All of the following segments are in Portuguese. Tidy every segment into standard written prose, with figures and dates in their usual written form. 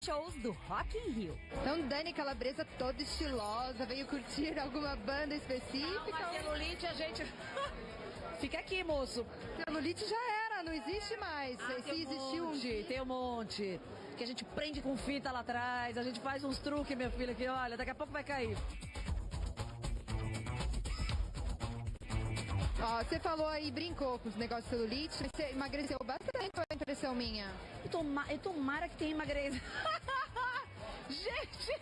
shows do Rock in Rio. Então, Dani Calabresa toda estilosa, veio curtir alguma banda específica? Não, celulite a gente... Fica aqui, moço. Celulite já era, não existe mais. Se existiu um dia. Tem um monte. Que a gente prende com fita lá atrás, a gente faz uns truques, minha filha, que olha, daqui a pouco vai cair. Ó, você falou aí, brincou com os negócios de celulite, mas você emagreceu bastante, foi a impressão minha. E tomara que tenha emagrecido. Gente,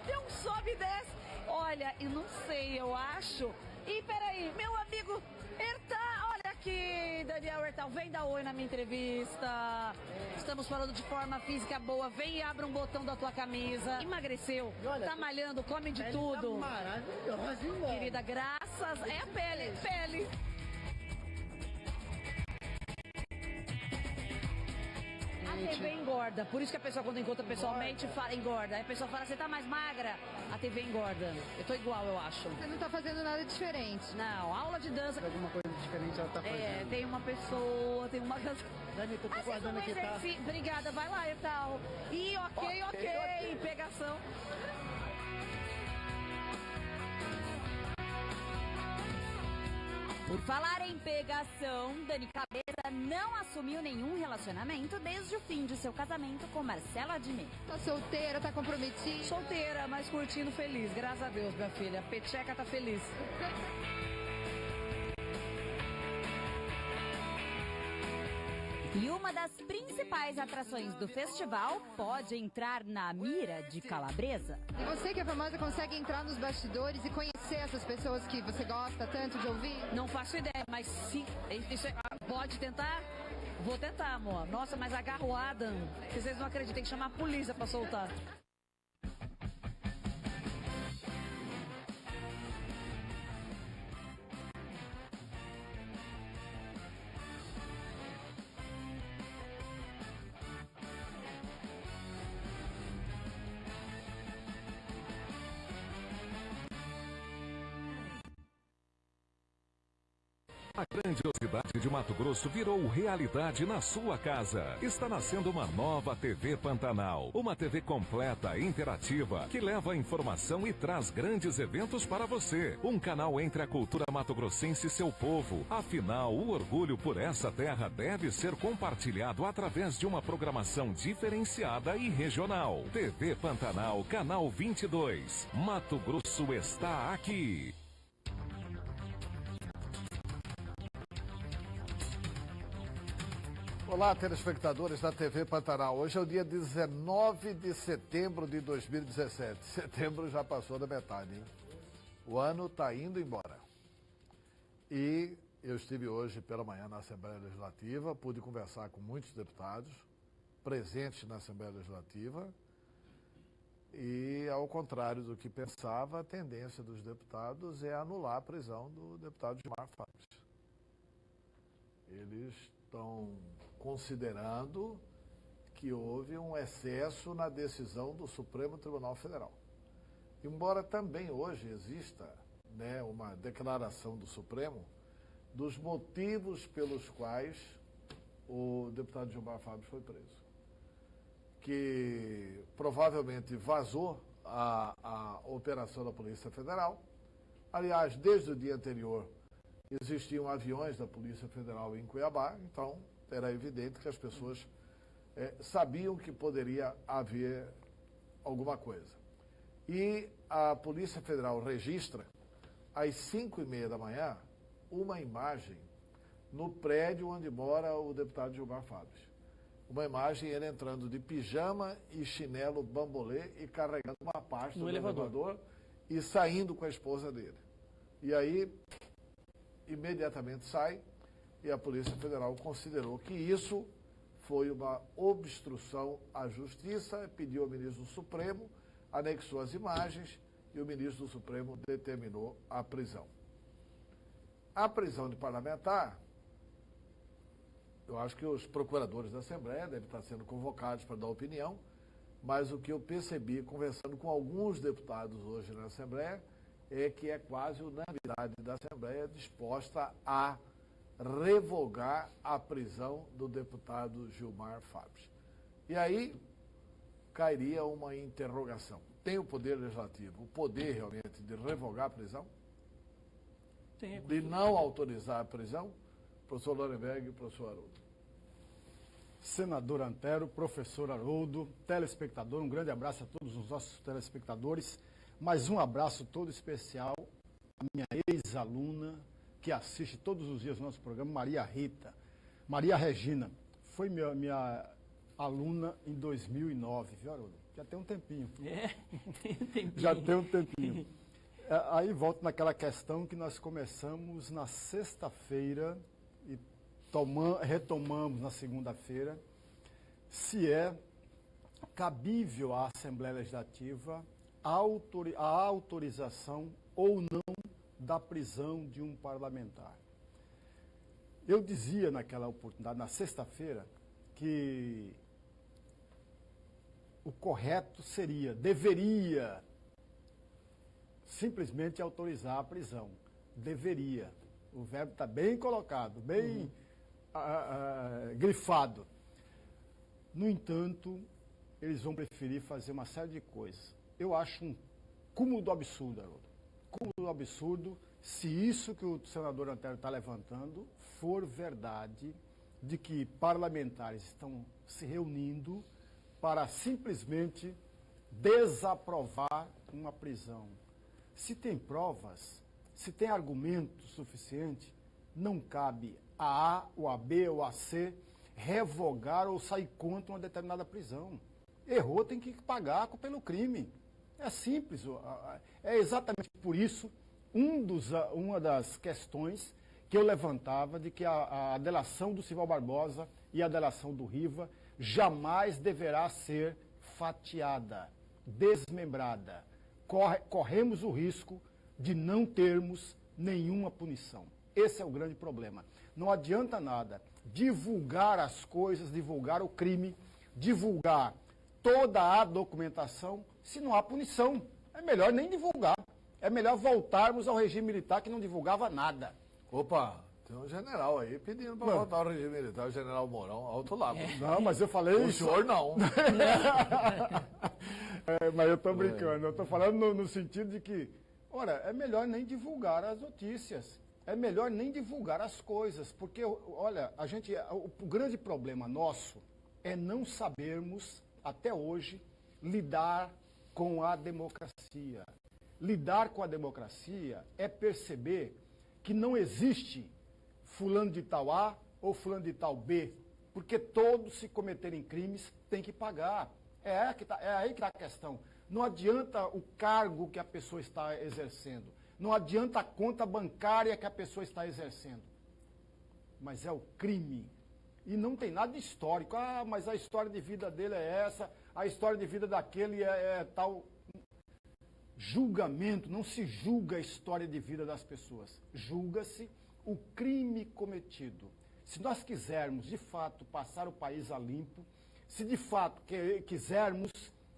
deu um sobe e desce. Olha, eu não sei, eu acho. E peraí, meu amigo Hertal, olha aqui, Daniel Hertal, vem dar oi na minha entrevista. Estamos falando de forma física boa, vem e abre um botão da tua camisa. Emagreceu, olha, tá malhando, come de tudo. Tá maravilhosa, hein, querida, graças, é a pele. A TV engorda, por isso que a pessoa quando encontra pessoalmente fala engorda. Aí a pessoa fala, você tá mais magra, a TV engorda. Eu tô igual, eu acho. Você não tá fazendo nada diferente. Não, aula de dança. Alguma coisa diferente ela tá fazendo. É, tem uma pessoa, tem uma... Dani, tô te guardando aqui, tá? Obrigada, vai lá e tal. E ok, pegação. Por falar em pegação, Dani Calabresa não assumiu nenhum relacionamento desde o fim de seu casamento com Marcelo Adnet. Tá solteira, tá comprometida? Solteira, mas curtindo feliz, graças a Deus, minha filha. A pecheca tá feliz. E uma das principais atrações do festival pode entrar na mira de Calabresa. E você que é famosa consegue entrar nos bastidores e conhecer essas pessoas que você gosta tanto de ouvir? Não faço ideia, mas se pode tentar, vou tentar, amor. Nossa, mas agarra o Adam, que vocês não acreditam, tem que chamar a polícia pra soltar. A grandiosidade de Mato Grosso virou realidade na sua casa. Está nascendo uma nova TV Pantanal. Uma TV completa, interativa, que leva a informação e traz grandes eventos para você. Um canal entre a cultura mato-grossense e seu povo. Afinal, o orgulho por essa terra deve ser compartilhado através de uma programação diferenciada e regional. TV Pantanal, Canal 22. Mato Grosso está aqui. Olá, telespectadores da TV Pantanal. Hoje é o dia 19 de setembro de 2017. Setembro já passou da metade, hein? O ano está indo embora. E eu estive hoje pela manhã na Assembleia Legislativa, pude conversar com muitos deputados presentes na Assembleia Legislativa e, ao contrário do que pensava, a tendência dos deputados é anular a prisão do deputado Gilmar Fábio. Eles estão considerando que houve um excesso na decisão do Supremo Tribunal Federal. Embora também hoje exista, né, uma declaração do Supremo dos motivos pelos quais o deputado Gilmar Fábio foi preso. Que provavelmente vazou a operação da Polícia Federal. Aliás, desde o dia anterior, existiam aviões da Polícia Federal em Cuiabá, então era evidente que as pessoas sabiam que poderia haver alguma coisa. E a Polícia Federal registra, às 5h30 da manhã, uma imagem no prédio onde mora o deputado Gilmar Fábio. Uma imagem, ele entrando de pijama e chinelo bambolê e carregando uma pasta no elevador e saindo com a esposa dele. E aí, imediatamente sai, e a Polícia Federal considerou que isso foi uma obstrução à justiça, pediu ao ministro do Supremo, anexou as imagens e o ministro do Supremo determinou a prisão. A prisão de parlamentar, eu acho que os procuradores da Assembleia devem estar sendo convocados para dar opinião, mas o que eu percebi conversando com alguns deputados hoje na Assembleia é que é quase unanimidade da Assembleia disposta a revogar a prisão do deputado Gilmar Fábio. E aí, cairia uma interrogação. Tem o Poder Legislativo o poder realmente de revogar a prisão? Tem, De não autorizar a prisão? Professor Lorenberg e professor Haroldo. Senador Antero, professor Haroldo, telespectador, um grande abraço a todos os nossos telespectadores, mas um abraço todo especial à minha ex-aluna, que assiste todos os dias o nosso programa, Maria Rita. Maria Regina, foi minha aluna em 2009, viu, Haroldo? Já tem um tempinho. Tem um tempinho. Já tem um tempinho. Aí volto naquela questão que nós começamos na sexta-feira e retomamos na segunda-feira, se é cabível à Assembleia Legislativa a autorização ou não da prisão de um parlamentar. Eu dizia naquela oportunidade, na sexta-feira, que o correto deveria simplesmente autorizar a prisão. Deveria. O verbo está bem colocado, bem grifado. No entanto, eles vão preferir fazer uma série de coisas. Eu acho um cúmulo do absurdo, Haroldo. Cúmulo do absurdo, se isso que o senador Antero está levantando for verdade, de que parlamentares estão se reunindo para simplesmente desaprovar uma prisão. Se tem provas, se tem argumento suficiente, não cabe a A, ou a B, ou a C revogar ou sair contra uma determinada prisão. Errou, tem que pagar pelo crime. É simples. É exatamente por isso uma das questões que eu levantava de que a delação do Simão Barbosa e a delação do Riva jamais deverá ser fatiada, desmembrada. Corremos o risco de não termos nenhuma punição. Esse é o grande problema. Não adianta nada divulgar as coisas, divulgar o crime, divulgar toda a documentação, se não há punição. É melhor nem divulgar. É melhor voltarmos ao regime militar que não divulgava nada. Opa, tem um general aí pedindo para voltar ao regime militar, o general Mourão, alto lá. Não, mas eu falei O isso. senhor não. Mas eu estou brincando, eu estou falando no sentido de que, ora, é melhor nem divulgar as notícias, é melhor nem divulgar as coisas, porque, olha, o grande problema nosso é não sabermos, até hoje, lidar com a democracia. Lidar com a democracia é perceber que não existe fulano de tal A ou fulano de tal B, porque todos, se cometerem crimes, têm que pagar. É aí que está a questão. Não adianta o cargo que a pessoa está exercendo. Não adianta a conta bancária que a pessoa está exercendo. Mas é o crime. E não tem nada de histórico. Ah, mas a história de vida dele é essa, a história de vida daquele é tal. Julgamento, não se julga a história de vida das pessoas. Julga-se o crime cometido. Se nós quisermos, de fato, passar o país a limpo, se de fato quisermos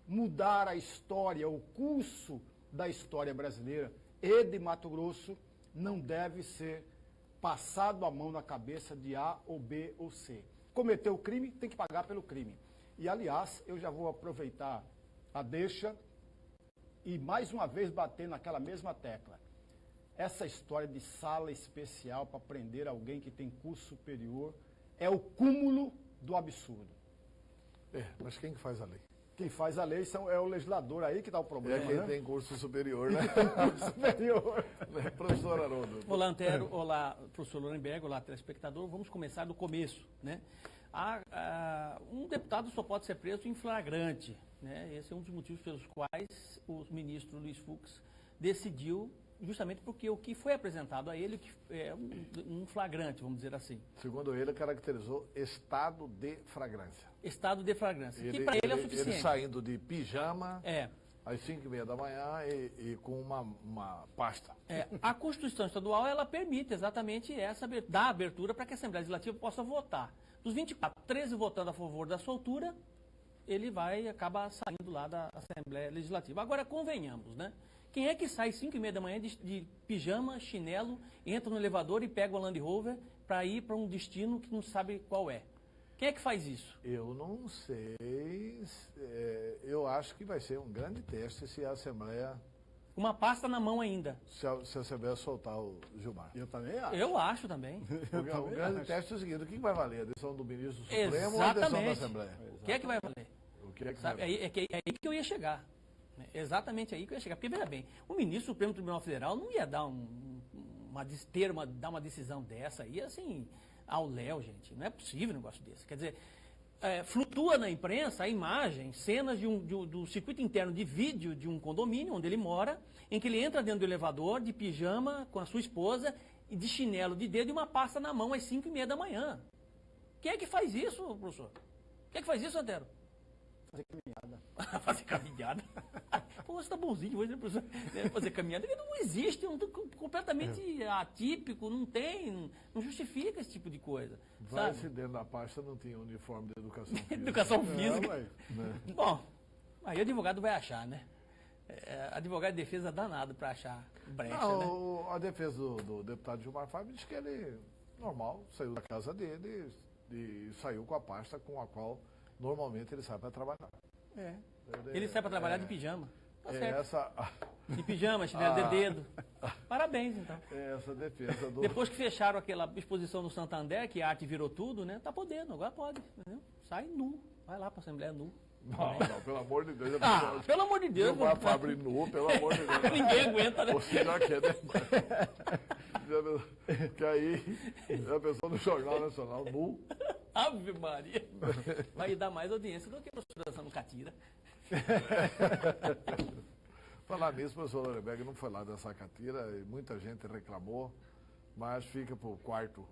mudar a história, o curso da história brasileira e de Mato Grosso, não deve ser passado a mão na cabeça de A ou B ou C. Cometeu o crime, tem que pagar pelo crime. E, aliás, eu já vou aproveitar a deixa e, mais uma vez, bater naquela mesma tecla. Essa história de sala especial para prender alguém que tem curso superior é o cúmulo do absurdo. Mas quem que faz a lei? Quem faz a lei é o legislador, aí que está o problema, É quem né? tem curso superior, né? Curso superior. Professor Haroldo. Olá, Antero. Olá, professor Lorenberg. Olá, telespectador. Vamos começar do começo, né? Um deputado só pode ser preso em flagrante, né? Esse é um dos motivos pelos quais o ministro Luiz Fux decidiu, justamente porque o que foi apresentado a ele é um flagrante, vamos dizer assim. Segundo ele, caracterizou estado de flagrância. Estado de flagrância, que para ele é o suficiente. Ele saindo de pijama É. às 5h30 da manhã e com uma pasta. A Constituição Estadual, ela permite exatamente dá abertura para que a Assembleia Legislativa possa votar. Dos 24, 13 votando a favor da soltura, ele acaba saindo lá da Assembleia Legislativa. Agora, convenhamos, né? Quem é que sai às 5h30 da manhã de pijama, chinelo, entra no elevador e pega o Land Rover para ir para um destino que não sabe qual é? Quem é que faz isso? Eu não sei. acho que vai ser um grande teste se a Assembleia, Uma pasta na mão ainda. se a Assembleia soltar o Gilmar. Eu também acho. Eu acho também. Porque o grande teste é o seguinte, o que vai valer? A decisão do ministro do Supremo ou a decisão da Exatamente. Assembleia? O que é que vai valer? O que é que Sabe? vai valer? É aí que eu ia chegar. Né? Exatamente aí que eu ia chegar. Porque, veja bem, o ministro do Supremo Tribunal Federal não ia dar dar uma decisão dessa aí, assim, ao léu, gente. Não é possível um negócio desse. Quer dizer, flutua na imprensa a imagem, cenas do circuito interno de vídeo de um condomínio onde ele mora, em que ele entra dentro do elevador de pijama com a sua esposa e de chinelo de dedo e uma pasta na mão às 5h30 da manhã. Quem é que faz isso, professor? Quem é que faz isso, Antero? Fazer caminhada. Fazer caminhada? Pô, você tá bonzinho hoje, né, professor? Fazer caminhada não existe, completamente atípico, não justifica esse tipo de coisa. Vai Sabe? se dentro da pasta não tinha uniforme de educação física. Educação física. Ué. Bom, aí o advogado vai achar, né? Advogado de defesa danado para achar brecha, né? A defesa do deputado Gilmar Fábio diz que ele, normal, saiu da casa dele e saiu com a pasta com a qual normalmente ele sai para trabalhar. Ele sai para trabalhar de pijama. Tá certo. Essa, De pijama, chinelo de dedo. Parabéns, então. essa defesa do... Depois que fecharam aquela exposição no Santander, que a arte virou tudo, né? Tá podendo, agora pode. Entendeu? Sai nu. Vai lá para a Assembleia nu. Não, pelo amor de Deus. Pelo amor de Deus. Gilmar Fábio nu, pelo amor de Deus. Ninguém aguenta, né? Você já quer, né? Que aí, a pessoa no Jornal Nacional nu. Ave Maria. Vai dar mais audiência do que a professora dançando catira. Falar nisso, o professor Lorenberg não foi lá dançar catira e muita gente reclamou, mas fica para o quarto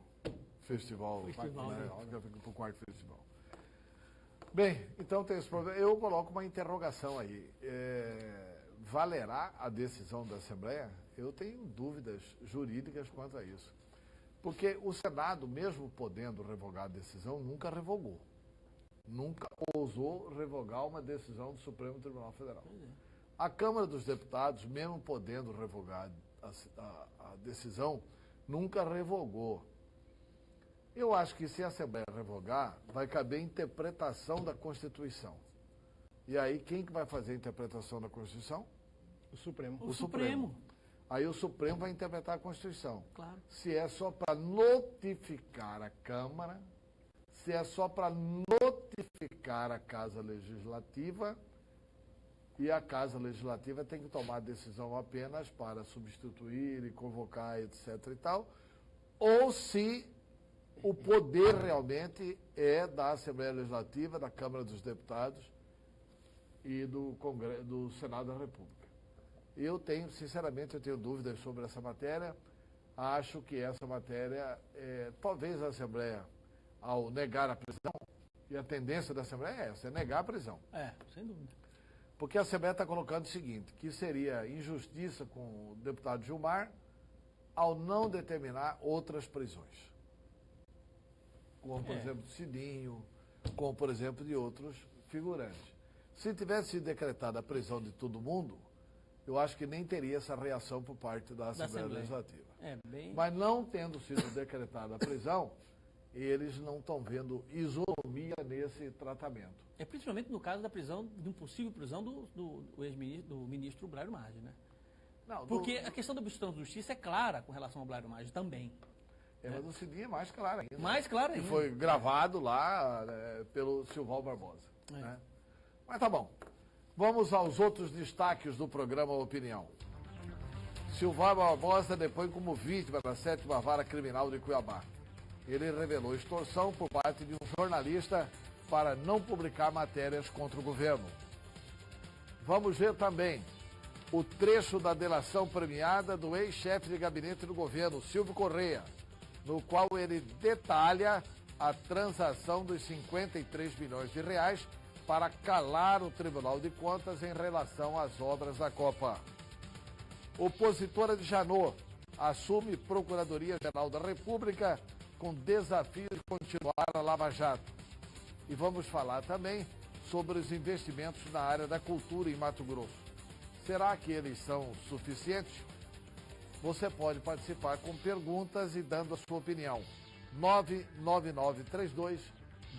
festival. Fica para o quarto festival. Bem, então tem esse problema. Eu coloco uma interrogação aí. Valerá a decisão da Assembleia? Eu tenho dúvidas jurídicas quanto a isso. Porque o Senado, mesmo podendo revogar a decisão, nunca revogou. Nunca ousou revogar uma decisão do Supremo Tribunal Federal. A Câmara dos Deputados, mesmo podendo revogar a decisão, nunca revogou. Eu acho que se a Assembleia revogar, vai caber interpretação da Constituição. E aí, quem que vai fazer a interpretação da Constituição? O Supremo. O Supremo. Aí o Supremo vai interpretar a Constituição. Claro. Se é só para notificar a Câmara, se é só para notificar a Casa Legislativa, e a Casa Legislativa tem que tomar decisão apenas para substituir e convocar, etc. e tal, ou se o poder realmente é da Assembleia Legislativa, da Câmara dos Deputados e do Senado da República. Sinceramente, eu tenho dúvidas sobre essa matéria. Acho que essa matéria, talvez a Assembleia, ao negar a prisão, e a tendência da Assembleia é essa, é negar a prisão. Sem dúvida. Porque a Assembleia está colocando o seguinte, que seria injustiça com o deputado Gilmar ao não determinar outras prisões. Como, por exemplo, Cidinho, como, por exemplo, de outros figurantes. Se tivesse sido decretada a prisão de todo mundo, eu acho que nem teria essa reação por parte da Assembleia Legislativa. Mas não tendo sido decretada a prisão, eles não estão vendo isonomia nesse tratamento. Principalmente no caso da prisão, de uma possível prisão do ministro Blairo Maggi, né? Não, porque a questão da obstrução de justiça é clara com relação ao Blairo Maggi também. Mas o Cidinho é mais claro ainda. Mais claro ainda. Que foi gravado lá pelo Silval Barbosa. Né? Mas tá bom. Vamos aos outros destaques do programa Opinião. Silval Barbosa depõe como vítima da 7ª Vara Criminal de Cuiabá. Ele revelou extorsão por parte de um jornalista para não publicar matérias contra o governo. Vamos ver também o trecho da delação premiada do ex-chefe de gabinete do governo, Silvio Correia, no qual ele detalha a transação dos 53 milhões de reais para calar o Tribunal de Contas em relação às obras da Copa. Opositora de Janot assume Procuradoria-Geral da República com desafio de continuar a Lava Jato. E vamos falar também sobre os investimentos na área da cultura em Mato Grosso. Será que eles são suficientes? Você pode participar com perguntas e dando a sua opinião.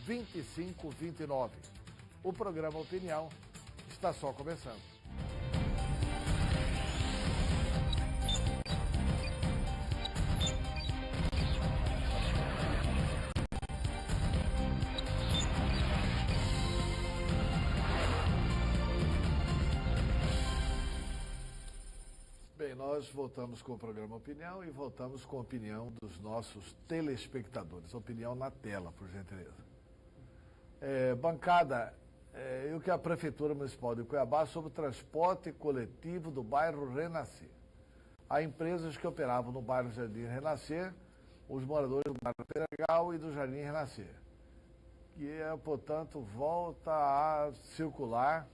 99932-2529. O programa Opinião está está só começando. Bem, nós voltamos com o programa Opinião e voltamos com a opinião dos nossos telespectadores. Opinião na tela, por gentileza. Bancada, e o que a Prefeitura Municipal de Cuiabá sobre o transporte coletivo do bairro Renascer. Há empresas que operavam no bairro Jardim Renascer, os moradores do bairro Peregal e do Jardim Renascer. Que, portanto, volta a circular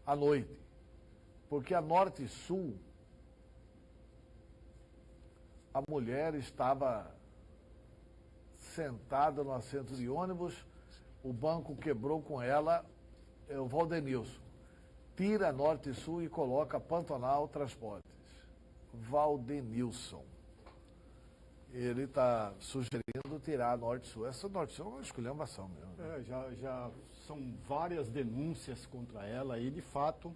à noite. Porque a Norte e Sul, a mulher estava sentada no assento de ônibus, o banco quebrou com ela, o Valdenilson. Tira Norte e Sul e coloca Pantanal Transportes. Valdenilson. Ele está sugerindo tirar a Norte e Sul. Essa Norte e Sul é uma esculhambação mesmo. Já são várias denúncias contra ela e, de fato,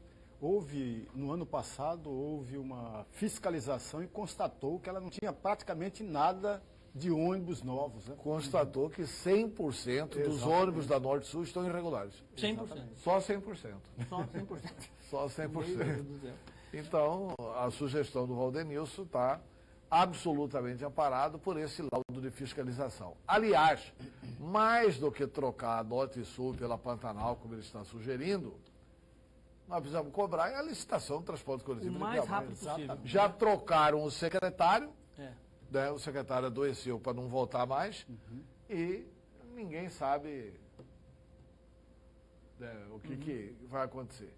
no ano passado, houve uma fiscalização e constatou que ela não tinha praticamente nada de ônibus novos. Né? Constatou que 100% dos ônibus da Norte Sul estão irregulares. 100%. Só 100%. Só 100%. Só 100%. Então, a sugestão do Valdenilson está absolutamente amparado por esse laudo de fiscalização. Aliás, mais do que trocar a Norte e Sul pela Pantanal, como ele está sugerindo, nós precisamos cobrar a licitação do transporte coletivo. O mais rápido possível. Já trocaram o secretário, É. o secretário adoeceu para não voltar mais, e ninguém sabe o que vai acontecer.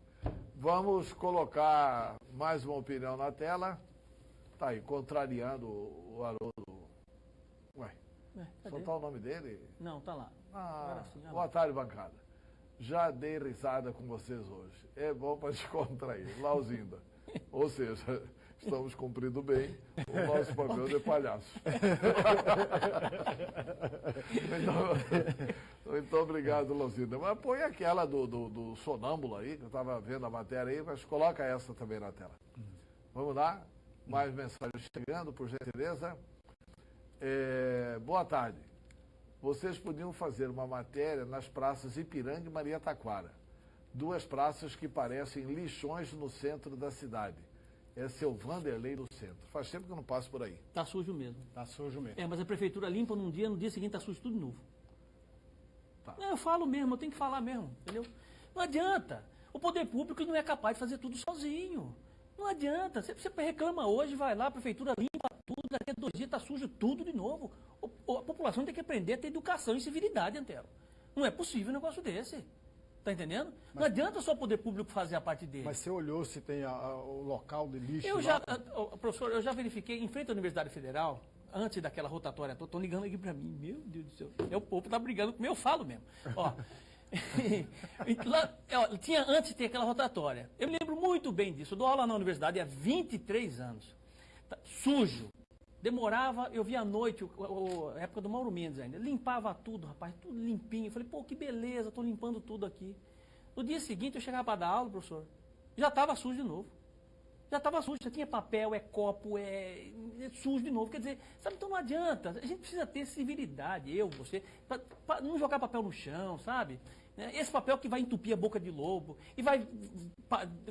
Vamos colocar mais uma opinião na tela. Tá aí, contrariando o Haroldo. Ué, só tá o nome dele? Não, tá lá. Ah, Sim, boa tarde, bancada. Já dei risada com vocês hoje. É bom para descontrair. Lauzinda. Ou seja, estamos cumprindo bem o nosso papel de palhaço. Muito obrigado, Lauzinda. Mas põe aquela do sonâmbulo aí, que eu estava vendo a matéria aí, mas coloca essa também na tela. Vamos lá? Mais mensagens chegando, por gentileza. Boa tarde. Vocês podiam fazer uma matéria nas praças Ipiranga e Maria Taquara. Duas praças que parecem lixões no centro da cidade. É seu Vanderlei no centro. Faz tempo que eu não passo por aí. Tá sujo mesmo. Tá sujo mesmo. Mas a prefeitura limpa num dia, no dia seguinte tá sujo tudo de novo. Tá. Eu falo mesmo, eu tenho que falar mesmo, entendeu? Não adianta. O poder público não é capaz de fazer tudo sozinho. Não adianta. Você reclama hoje, vai lá, a prefeitura limpa tudo, daqui a 2 dias está sujo tudo de novo. A população tem que aprender a ter educação e civilidade, Antero. Não é possível um negócio desse. Tá entendendo? Não adianta só o poder público fazer a parte dele. Mas você olhou se tem o local de lixo Professor, eu já verifiquei, em frente à Universidade Federal, antes daquela rotatória, estão ligando aqui para mim. Meu Deus do céu. O povo tá brigando comigo, eu falo mesmo. Ó. Antes de ter aquela rotatória. Eu me lembro muito bem disso. Eu dou aula na universidade há 23 anos. Tá, sujo. Demorava, eu via à noite, a época do Mauro Mendes ainda. Limpava tudo, rapaz, tudo limpinho. Eu falei, pô, que beleza, estou limpando tudo aqui. No dia seguinte, eu chegava para dar aula, professor, já estava sujo de novo. Já estava sujo, já tinha papel, copo, é sujo de novo. Quer dizer, sabe, então não adianta. A gente precisa ter civilidade, você, para não jogar papel no chão, sabe? Esse papel que vai entupir a boca de lobo, e vai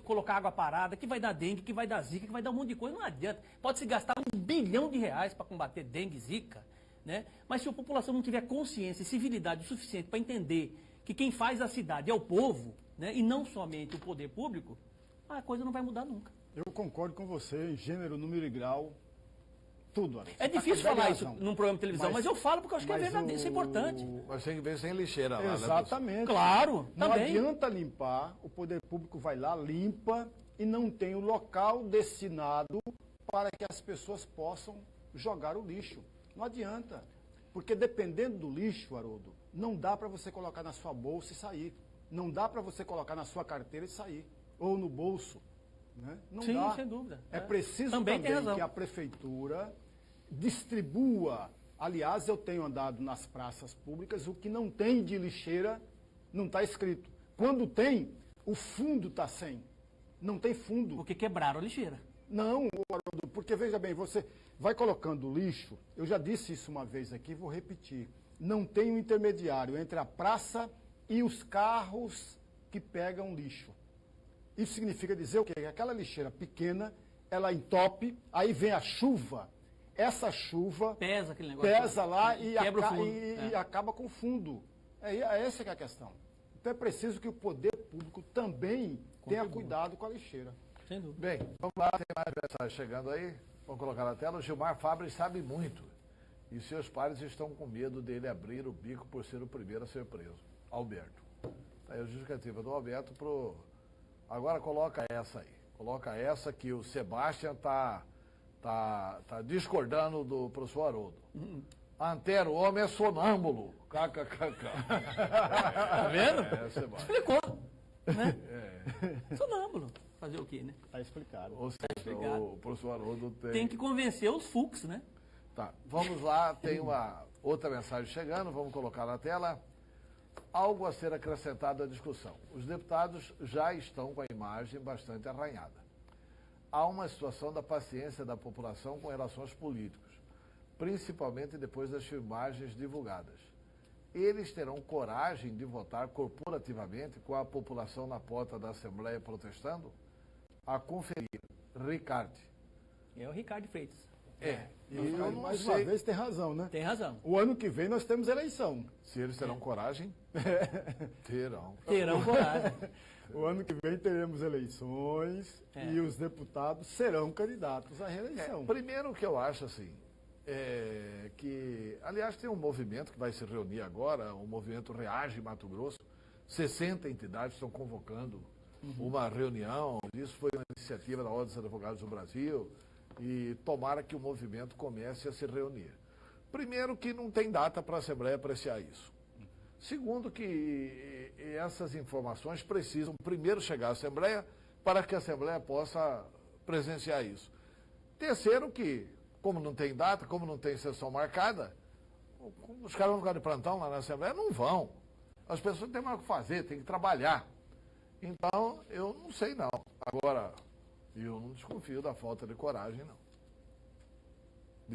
colocar água parada, que vai dar dengue, que vai dar zika, que vai dar um monte de coisa. Não adianta. Pode-se gastar R$1 bilhão para combater dengue e zika, né? Mas se a população não tiver consciência e civilidade o suficiente para entender que quem faz a cidade é o povo, né? E não somente o poder público, a coisa não vai mudar nunca. Eu concordo com você em gênero, número e grau, tudo. É difícil falar isso num programa de televisão, mas eu falo porque eu acho que é verdadeiro, isso é importante. Mas tem que ver sem lixeira lá. Exatamente. Né? Claro, não também. adianta limpar, o poder público vai lá, limpa e não tem o local destinado para que as pessoas possam jogar o lixo. Não adianta. Porque dependendo do lixo, Haroldo, não dá para você colocar na sua bolsa e sair. Não dá para você colocar na sua carteira e sair. Ou no bolso. Né? Não Sim, dá. sem dúvida. É preciso também que a prefeitura distribua. Aliás, eu tenho andado nas praças públicas, o que não tem de lixeira não está escrito. Quando tem, O fundo está sem. Não tem fundo. Porque quebraram a lixeira. Não, Haroldo, porque veja bem, você vai colocando lixo, eu já disse isso uma vez aqui, vou repetir. Não tem um intermediário entre a praça e os carros que pegam lixo. Isso significa dizer o quê? Que aquela lixeira pequena, ela entope, aí vem a chuva. Essa chuva pesa aquele negócio. Pesa lá e, quebra o fundo. E acaba com o fundo. Essa que é a questão. Então é preciso que o poder público também tenha cuidado com a lixeira. Sem dúvida. Bem, vamos lá, tem mais mensagens chegando aí. Vamos colocar na tela. O Gilmar Fabres sabe muito. E seus pais estão com medo dele abrir o bico por ser o primeiro a ser preso. Alberto. Tá aí a justificativa do Alberto pro... Agora coloca essa aí. Coloca essa que o Sebastião tá discordando do professor Haroldo. Antero, o homem é sonâmbulo. KKKK. Tá vendo? Sebastião. Explicou. Né? Sonâmbulo. Fazer o quê, né? Está explicado. Ou seja, o professor Haroldo tem que convencer os Fux, né? Tá, vamos lá, tem uma outra mensagem chegando, vamos colocar na tela. Algo a ser acrescentado à discussão. Os deputados já estão com a imagem bastante arranhada. Há uma situação da paciência da população com relação aos políticos, principalmente depois das filmagens divulgadas. Eles terão coragem de votar corporativamente com a população na porta da Assembleia protestando? A conferir, Ricardo. É o Ricardo Freitas. E mais uma vez tem razão, né? Tem razão. O ano que vem nós temos eleição. Se eles terão coragem? Terão. Terão coragem. O ano que vem teremos eleições e os deputados serão candidatos à reeleição. Primeiro que eu acho assim, que, aliás, tem um movimento que vai se reunir agora, o movimento Reage Mato Grosso, 60 entidades estão convocando uma reunião, isso foi uma iniciativa da Ordem dos Advogados do Brasil, e tomara que o movimento comece a se reunir. Primeiro que não tem data para a Assembleia apreciar isso. Segundo que essas informações precisam primeiro chegar à Assembleia para que a Assembleia possa presenciar isso. Terceiro que, como não tem data, como não tem sessão marcada, os caras vão ficar de plantão lá na Assembleia? Não vão. As pessoas têm mais o que fazer, têm que trabalhar. Então, eu não sei não. Agora, eu não desconfio da falta de coragem, não.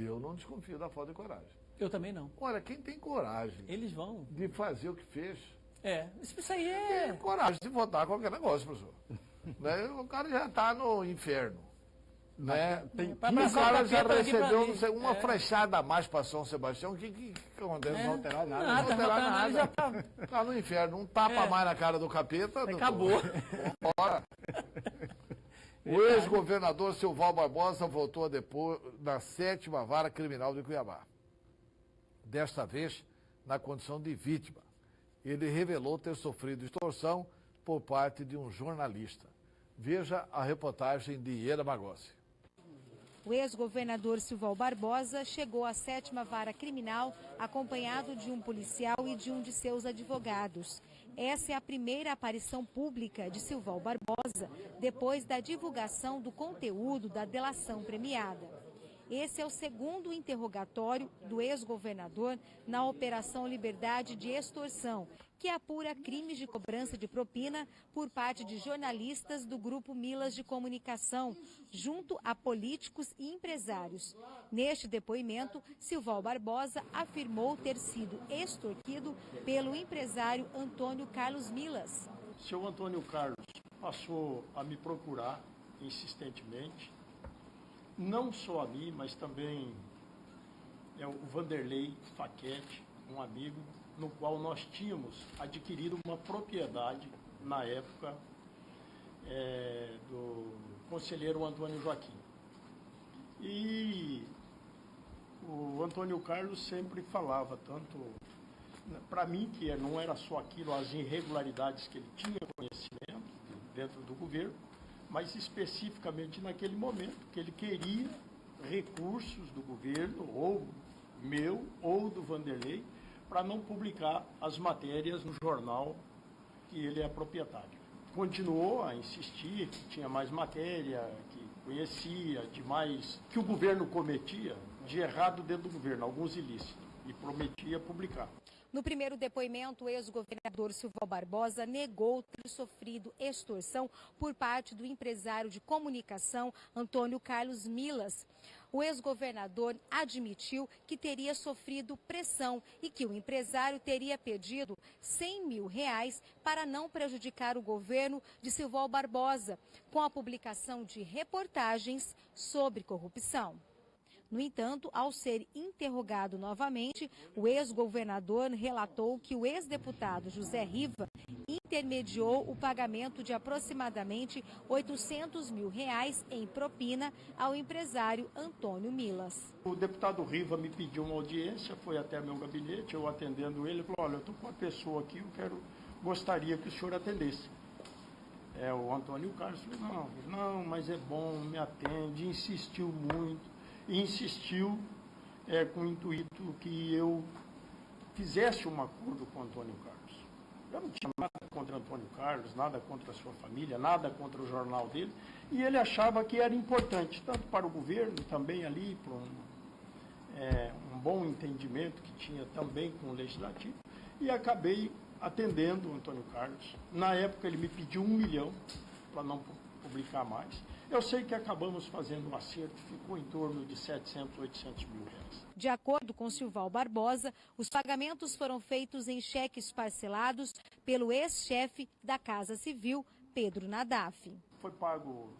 Eu não desconfio da falta de coragem. Eu também não. Olha, quem tem coragem Eles vão. de fazer o que fez... Isso aí é... Tem coragem de votar qualquer negócio, professor. Né? O cara já está no inferno. Né? O cara já recebeu não sei, uma flechada a mais para São Sebastião. O que acontece? Não alterar nada. Não alterar nada. Já tá no inferno. Um tapa mais na cara do capeta. Acabou. Bora. O ex-governador Silval Barbosa voltou a depor na 7ª Vara Criminal de Cuiabá. Desta vez, na condição de vítima. Ele revelou ter sofrido extorsão por parte de um jornalista. Veja a reportagem de Ieda Magossi. O ex-governador Silval Barbosa chegou à 7ª Vara Criminal acompanhado de um policial e de um de seus advogados. Essa é a primeira aparição pública de Silval Barbosa depois da divulgação do conteúdo da delação premiada. Esse é o segundo interrogatório do ex-governador na Operação Liberdade de Extorsão, que apura crimes de cobrança de propina por parte de jornalistas do Grupo Milas de Comunicação, junto a políticos e empresários. Neste depoimento, Silval Barbosa afirmou ter sido extorquido pelo empresário Antônio Carlos Milas. O seu Antônio Carlos passou a me procurar insistentemente, não só a mim, mas também o Vanderlei Faquete, um amigo, no qual nós tínhamos adquirido uma propriedade, na época, do conselheiro Antônio Joaquim. E o Antônio Carlos sempre falava, tanto para mim, que não era só aquilo, as irregularidades que ele tinha conhecimento dentro do governo, mas especificamente naquele momento, que ele queria recursos do governo, ou meu, ou do Vanderlei, para não publicar as matérias no jornal que ele é proprietário. Continuou a insistir que tinha mais matéria, que conhecia, de mais que o governo cometia de errado dentro do governo, alguns ilícitos, e prometia publicar. No primeiro depoimento, o ex-governador Silval Barbosa negou ter sofrido extorsão por parte do empresário de comunicação Antônio Carlos Milas. O ex-governador admitiu que teria sofrido pressão e que o empresário teria pedido R$100 mil para não prejudicar o governo de Silval Barbosa, com a publicação de reportagens sobre corrupção. No entanto, ao ser interrogado novamente, o ex-governador relatou que o ex-deputado José Riva intermediou o pagamento de aproximadamente R$800 mil em propina ao empresário Antônio Milas. O deputado Riva me pediu uma audiência, foi até meu gabinete, eu atendendo ele, falou, olha, eu estou com uma pessoa aqui, gostaria que o senhor atendesse. O Antônio Carlos falou, não, mas é bom, me atende, insistiu muito. E insistiu com o intuito que eu fizesse um acordo com o Antônio Carlos. Eu não tinha nada contra o Antônio Carlos, nada contra a sua família, nada contra o jornal dele, e ele achava que era importante, tanto para o governo, também ali, para um bom entendimento que tinha também com o Legislativo, e acabei atendendo o Antônio Carlos. Na época ele me pediu R$1 milhão para não publicar mais. Eu sei que acabamos fazendo um acerto, ficou em torno de R$700, R$800 mil. De acordo com Silval Barbosa, os pagamentos foram feitos em cheques parcelados pelo ex-chefe da Casa Civil, Pedro Nadaf. Foi pago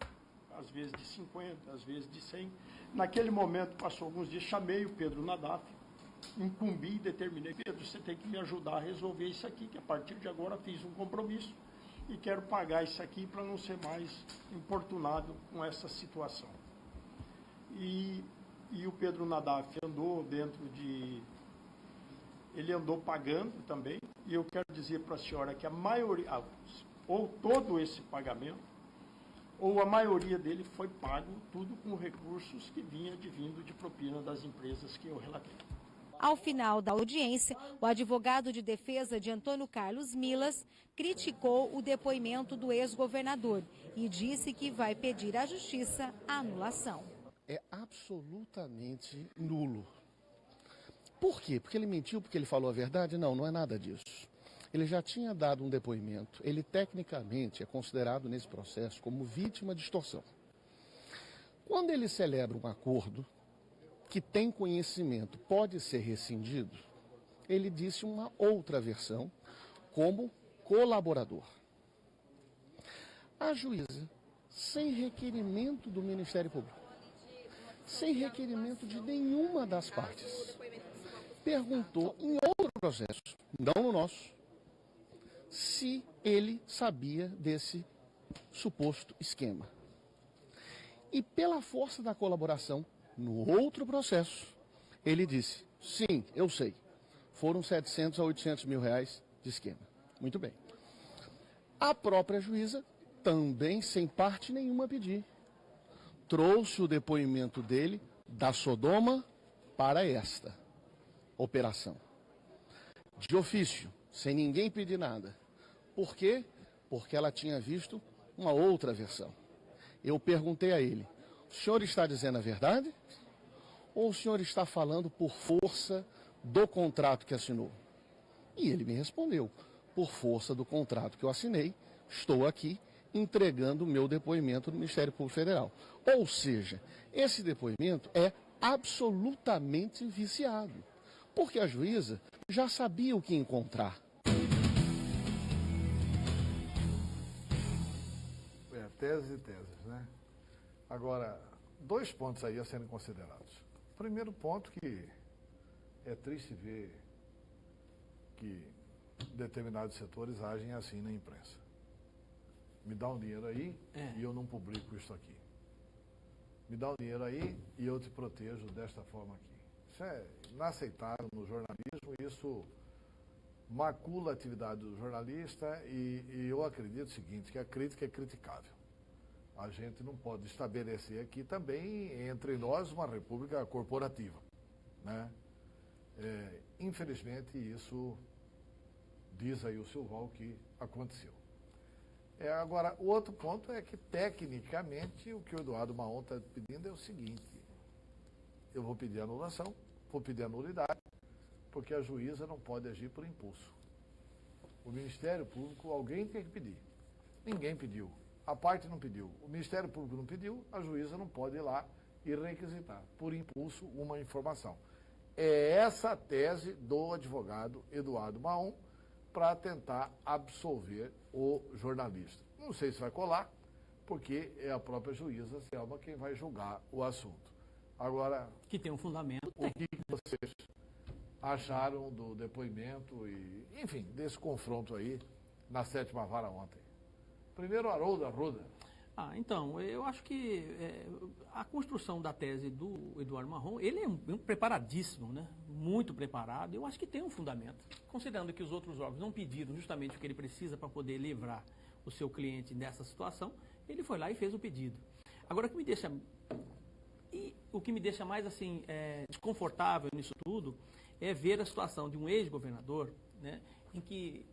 às vezes de 50, às vezes de 100. Naquele momento, passou alguns dias, chamei o Pedro Nadaf, incumbi e determinei, Pedro, você tem que me ajudar a resolver isso aqui, que a partir de agora fiz um compromisso. E quero pagar isso aqui para não ser mais importunado com essa situação. E o Pedro Nadaf andou ele andou pagando também, e eu quero dizer para a senhora que a maioria, ou todo esse pagamento, ou a maioria dele foi pago, tudo com recursos que vinha vindo de propina das empresas que eu relatei. Ao final da audiência, o advogado de defesa de Antônio Carlos Milas criticou o depoimento do ex-governador e disse que vai pedir à Justiça a anulação. É absolutamente nulo. Por quê? Porque ele mentiu, porque ele falou a verdade? Não, não é nada disso. Ele já tinha dado um depoimento. Ele, tecnicamente, é considerado nesse processo como vítima de extorsão. Quando ele celebra um acordo que tem conhecimento pode ser rescindido, ele disse uma outra versão como colaborador. A juíza, sem requerimento do Ministério Público, sem requerimento de nenhuma das partes, perguntou em outro processo, não no nosso, se ele sabia desse suposto esquema. E pela força da colaboração, no outro processo, ele disse, sim, eu sei, foram R$700 a R$800 mil de esquema. Muito bem. A própria juíza, também sem parte nenhuma pedir, trouxe o depoimento dele da Sodoma para esta operação. De ofício, sem ninguém pedir nada. Por quê? Porque ela tinha visto uma outra versão. Eu perguntei a ele, o senhor está dizendo a verdade? Ou o senhor está falando por força do contrato que assinou? E ele me respondeu, por força do contrato que eu assinei, estou aqui entregando o meu depoimento no Ministério Público Federal. Ou seja, esse depoimento é absolutamente viciado, porque a juíza já sabia o que encontrar. Teses e teses, né? Agora, 2 pontos aí a serem considerados. Primeiro ponto que é triste ver que determinados setores agem assim na imprensa. Me dá um dinheiro aí e eu não publico isso aqui. Me dá um dinheiro aí e eu te protejo desta forma aqui. Isso é inaceitável no jornalismo, isso macula a atividade do jornalista e eu acredito o seguinte, que a crítica é criticável. A gente não pode estabelecer aqui também, entre nós, uma república corporativa, né? Infelizmente, isso diz aí o Silval que aconteceu. Agora, o outro ponto é que, tecnicamente, o que o Eduardo Maon está pedindo é o seguinte, eu vou pedir anulação, vou pedir a nulidade, porque a juíza não pode agir por impulso. O Ministério Público, alguém tem que pedir. Ninguém pediu. A parte não pediu. O Ministério Público não pediu, a juíza não pode ir lá e requisitar, por impulso, uma informação. É essa a tese do advogado Eduardo Mahon para tentar absolver o jornalista. Não sei se vai colar, porque é a própria juíza Selma quem vai julgar o assunto. Agora, que tem um fundamento. O que vocês acharam do depoimento e, enfim, desse confronto aí na 7ª Vara ontem? Primeiro, Haroldo Arruda. Então, eu acho que a construção da tese do Eduardo Mahon, ele é um preparadíssimo, né? Muito preparado. Eu acho que tem um fundamento. Considerando que os outros órgãos não pediram justamente o que ele precisa para poder livrar o seu cliente dessa situação, ele foi lá e fez o pedido. Agora, o que me deixa mais assim desconfortável nisso tudo é ver a situação de um ex-governador, né, em que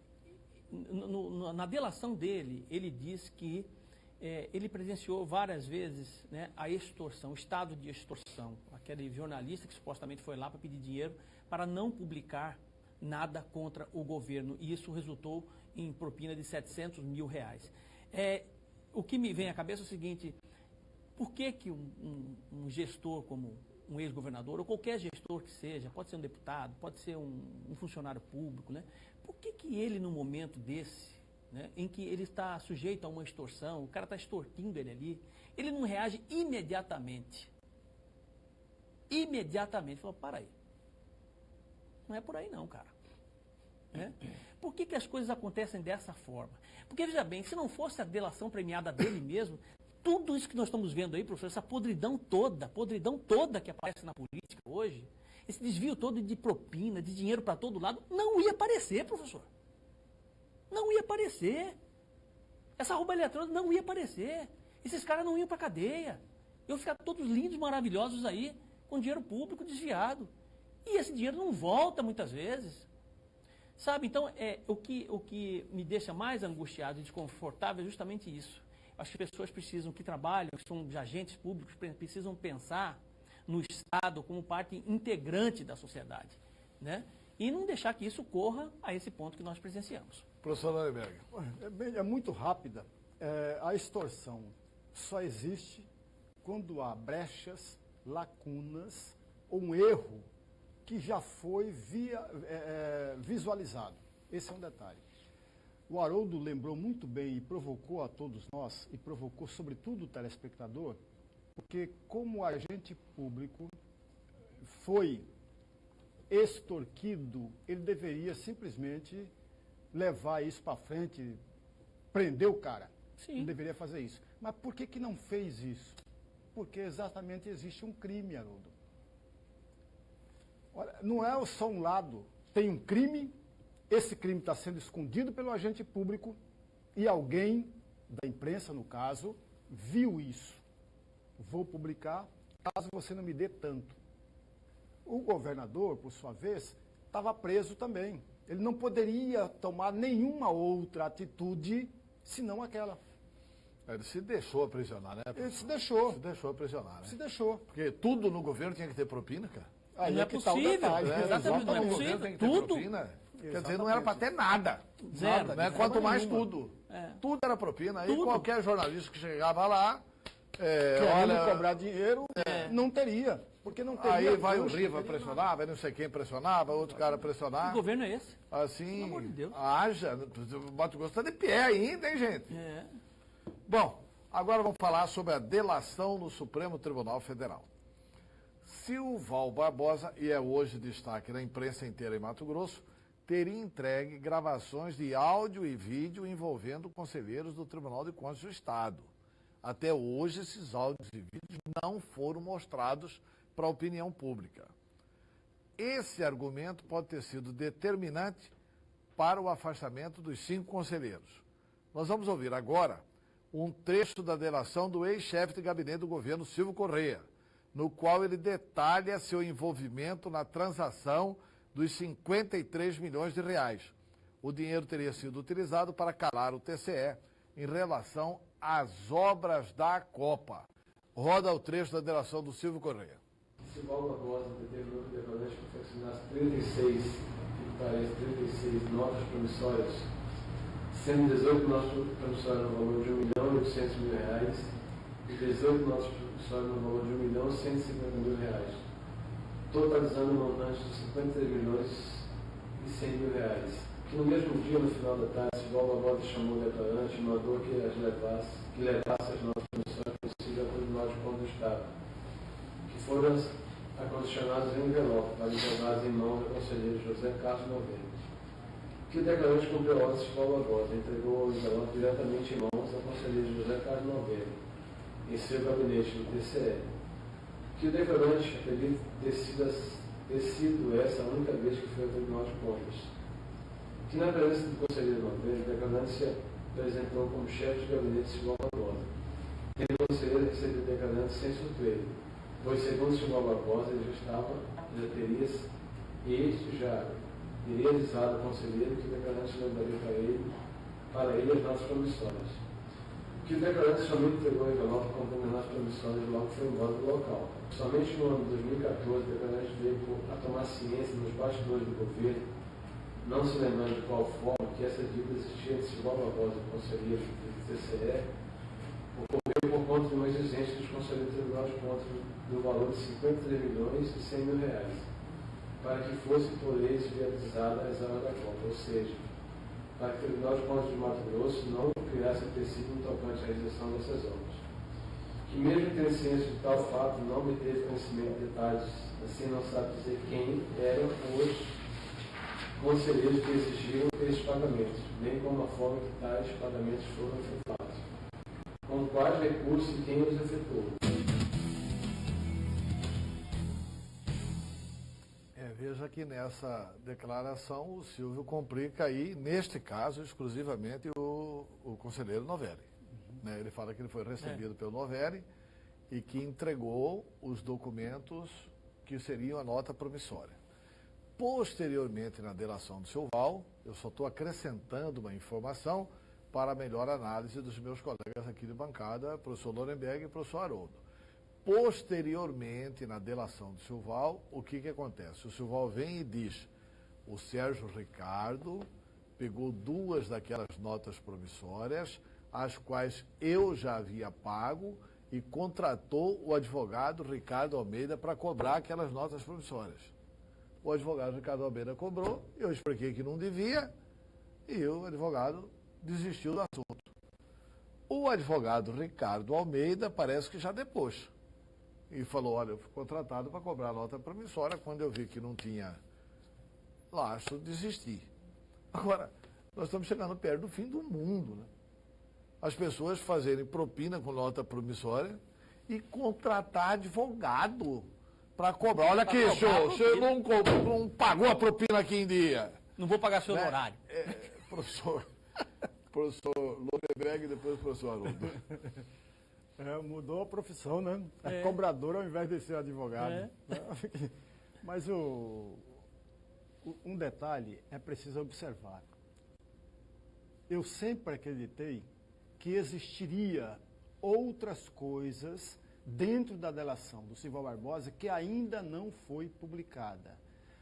na delação dele, ele diz que ele presenciou várias vezes, né, a extorsão, o estado de extorsão. Aquele jornalista que supostamente foi lá para pedir dinheiro para não publicar nada contra o governo. E isso resultou em propina de R$700 mil. O que me vem à cabeça é o seguinte: por que um gestor como um ex-governador, ou qualquer gestor que seja, pode ser um deputado, pode ser um funcionário público, né? Por que ele, num momento desse, né, em que ele está sujeito a uma extorsão, o cara está extorquindo ele ali, ele não reage imediatamente? Imediatamente. Falou, para aí. Não é por aí não, cara. Né? Por que as coisas acontecem dessa forma? Porque, veja bem, se não fosse a delação premiada dele mesmo, tudo isso que nós estamos vendo aí, professor, essa podridão toda que aparece na política hoje, esse desvio todo de propina, de dinheiro para todo lado, não ia aparecer, professor. Não ia aparecer. Essa rouba eletrônica não ia aparecer. Esses caras não iam para cadeia. Iam ficar todos lindos, maravilhosos aí, com dinheiro público desviado. E esse dinheiro não volta muitas vezes. Sabe, então, o que me deixa mais angustiado e desconfortável é justamente isso. As pessoas precisam, que trabalham, que são de agentes públicos, precisam pensar no Estado como parte integrante da sociedade, né? E não deixar que isso corra a esse ponto que nós presenciamos. Professor Lauerberg. É muito rápida. A extorsão só existe quando há brechas, lacunas ou um erro que já foi visualizado. Esse é um detalhe. O Haroldo lembrou muito bem e provocou a todos nós, e provocou sobretudo o telespectador, porque como agente público foi extorquido, ele deveria simplesmente levar isso para frente, prender o cara. Sim. Não deveria fazer isso. Mas por que não fez isso? Porque exatamente existe um crime, Haroldo. Olha, não é só um lado. Tem um crime, esse crime está sendo escondido pelo agente público e alguém, da imprensa no caso, viu isso. Vou publicar, caso você não me dê tanto. O governador, por sua vez, estava preso também. Ele não poderia tomar nenhuma outra atitude senão aquela. Ele se deixou aprisionar, né? Ele se deixou. Se deixou aprisionar, né? Se deixou. Porque tudo no governo tinha que ter propina, cara. Aí não é possível. Exatamente, não é possível. Tem que ter Tudo. propina. Quer dizer, não era para ter nada. Zero. Nada, né? Quanto mais tudo. Tudo era propina. Aí qualquer jornalista que chegava lá, querendo cobrar dinheiro, não teria. Porque não teria. Aí vai o Riva pressionar, vai não sei quem pressionar, vai outro cara pressionar. Que governo é esse? Assim, pelo amor de Deus. haja. O Mato Grosso está de pé ainda, hein, gente? Bom, agora vamos falar sobre a delação no Supremo Tribunal Federal. Silval Barbosa, e é hoje destaque na imprensa inteira em Mato Grosso, teria entregue gravações de áudio e vídeo envolvendo conselheiros do Tribunal de Contas do Estado. Até hoje, esses áudios e vídeos não foram mostrados para a opinião pública. Esse argumento pode ter sido determinante para o afastamento dos 5 conselheiros. Nós vamos ouvir agora um trecho da delação do ex-chefe de gabinete do governo, Silvio Correia, no qual ele detalha seu envolvimento na transação dos 53 milhões de reais. O dinheiro teria sido utilizado para calar o TCE em relação às obras da Copa. Roda o trecho da delação do Silvio Correia. Sival Barbosa determinou que o declarante confeccionasse 36 notas promissórias, sendo 18 notas promissórias no valor de R$1.800.000 e 18 notas promissórias no valor de R$1.150.000, totalizando um montante de R$53.100.000. Que no mesmo dia, no final da tarde, Sival Barbosa chamou o declarante e mandou que levasse as notas promissórias possíveis ao Tribunal de Contas do Estado, que foram acondicionadas em envelope, para levadas em mãos ao conselheiro José Carlos Novelli. Que o declarante cumpriu a ordem de Sival Barbosa, entregou o envelope diretamente em mãos ao conselheiro José Carlos Novelli, em seu gabinete no TCE. Que o declarante acredita ter sido essa a única vez que foi ao Tribunal de Contas. Que na presença do conselheiro Novelli, o declarante se apresentou como chefe de gabinete de Sival Barbosa, tendo o conselheiro recebido o declarante sem surpresa, pois, segundo Sival Barbosa, ele já teria avisado ao conselheiro que o declarante levaria para ele as notas promissórias. Que o declarante somente entregou o envelope com as notas promissórias logo foi embora do local. Somente no ano de 2014, o declarante veio a tomar ciência nos bastidores do governo, não se lembrando de qual forma que essa dívida existia entre Sival Barbosa e o conselheiro do TCE, ocorreu por conta de uma exigência dos conselheiros do Tribunal de Contas do valor de R$53.100.000, para que fosse por eles viabilizada a exame da conta, ou seja, para que o Tribunal de Contas de Mato Grosso não criasse tecido no tocante à realização dessas obras. Que mesmo tendo ciência de tal fato, não obteve conhecimento de detalhes, assim não sabe dizer quem eram os conselheiros que exigiram esses pagamentos, nem como a forma que tais pagamentos foram efetuados, com quais recursos e quem os efetuou. Veja que nessa declaração o Silvio complica aí, neste caso, exclusivamente o conselheiro Novelli. Né? Ele fala que ele foi recebido pelo Novelli e que entregou os documentos que seriam a nota promissória. Posteriormente, na delação do Silval, eu só estou acrescentando uma informação para a melhor análise dos meus colegas aqui de bancada, professor Lorenberg e professor Haroldo. Posteriormente, na delação do Silval, o que acontece? O Silval vem e diz, o Sérgio Ricardo pegou duas daquelas notas promissórias, as quais eu já havia pago, e contratou o advogado Ricardo Almeida para cobrar aquelas notas promissórias. O advogado Ricardo Almeida cobrou, eu expliquei que não devia, e o advogado desistiu do assunto. O advogado Ricardo Almeida parece que já depôs. E falou, olha, eu fui contratado para cobrar a nota promissória, quando eu vi que não tinha lastro, desisti. Agora, nós estamos chegando perto do fim do mundo, né? As pessoas fazerem propina com nota promissória e contratar advogado para cobrar. Olha aqui, senhor, você não pagou a propina aqui em dia. Não vou pagar seu honorário. Professor Lorenberg e depois o professor Haroldo. Mudou a profissão, né? É cobrador ao invés de ser advogado. Mas um detalhe é preciso observar. Eu sempre acreditei que existiria outras coisas dentro da delação do Sival Barbosa que ainda não foi publicada.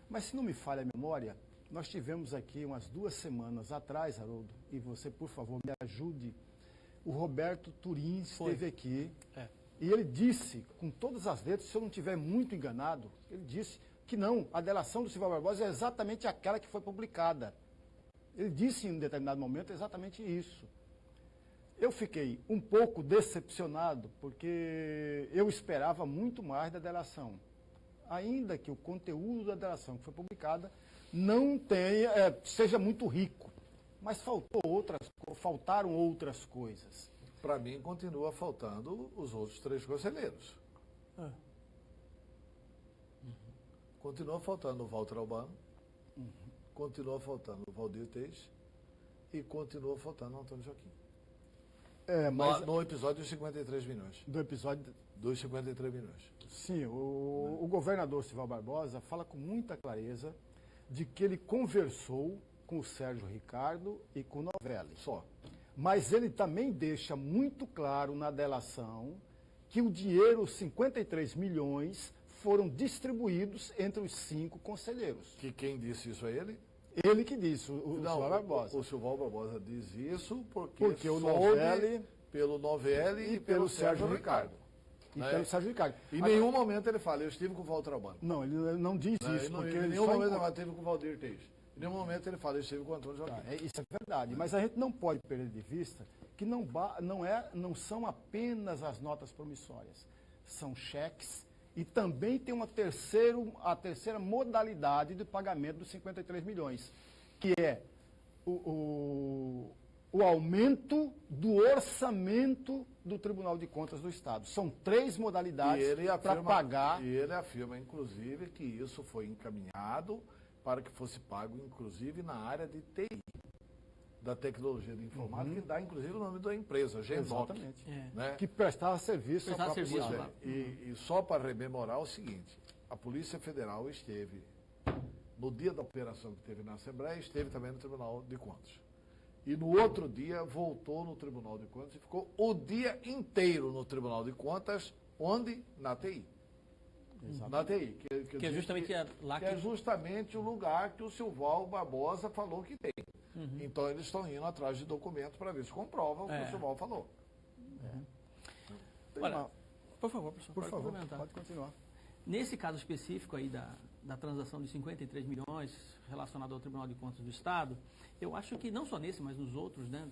Mas se não me falha a memória, nós tivemos aqui umas 2 semanas atrás, Haroldo, e você, por favor, me ajude. O Roberto Turim esteve aqui e ele disse, com todas as letras, se eu não estiver muito enganado, ele disse que não, a delação do Sival Barbosa é exatamente aquela que foi publicada. Ele disse em um determinado momento exatamente isso. Eu fiquei um pouco decepcionado, porque eu esperava muito mais da delação. Ainda que o conteúdo da delação que foi publicada não seja muito rico. Mas faltaram outras coisas. Para mim, continua faltando os outros 3 conselheiros. Continua faltando o Walter Albano, continua faltando o Valdir Teis e continua faltando o Antônio Joaquim. No episódio dos 53 milhões. Do episódio dos 53 milhões. Sim, o governador Sival Barbosa fala com muita clareza de que ele conversou com o Sérgio Ricardo e com o Novelli. Só. Mas ele também deixa muito claro na delação que o dinheiro, os 53 milhões, foram distribuídos entre os 5 conselheiros. Que quem disse isso é ele? Ele que disse, o Silval Barbosa. O Silval Barbosa diz isso porque o soube Novelli, pelo Novelli e pelo Sérgio Ricardo. E pelo Sérgio Ricardo. Em nenhum momento ele fala, eu estive com o Walter Albano. Não, ele não diz isso. Porque em nenhum momento ele esteve com o Valdir Teix. Em nenhum momento ele fala, eu estive com o Antônio Joaquim. Isso é verdade, mas a gente não pode perder de vista que não são apenas as notas promissórias. São cheques e também tem a terceira modalidade de pagamento dos 53 milhões, que é o aumento do orçamento do Tribunal de Contas do Estado. São 3 modalidades para pagar. E ele afirma, inclusive, que isso foi encaminhado para que fosse pago, inclusive, na área de TI, da tecnologia de informática, que dá, inclusive, o nome da empresa, Gendoc. Exatamente. Né? Que prestava serviço à própria polícia. E só para rememorar o seguinte, a Polícia Federal esteve, no dia da operação que teve na Assembleia, esteve também no Tribunal de Contas. E no outro dia voltou no Tribunal de Contas e ficou o dia inteiro no Tribunal de Contas, onde? Na TI. Exatamente. Na TI. Que é justamente lá que é justamente o lugar que o Silval Barbosa falou que tem. Então eles estão indo atrás de documentos para ver se comprovam o que o Silval falou. Olha, por favor, professor, por favor, complementar. pode continuar. Nesse caso específico aí da transação de 53 milhões relacionado ao Tribunal de Contas do Estado, eu acho que não só nesse, mas nos outros, né,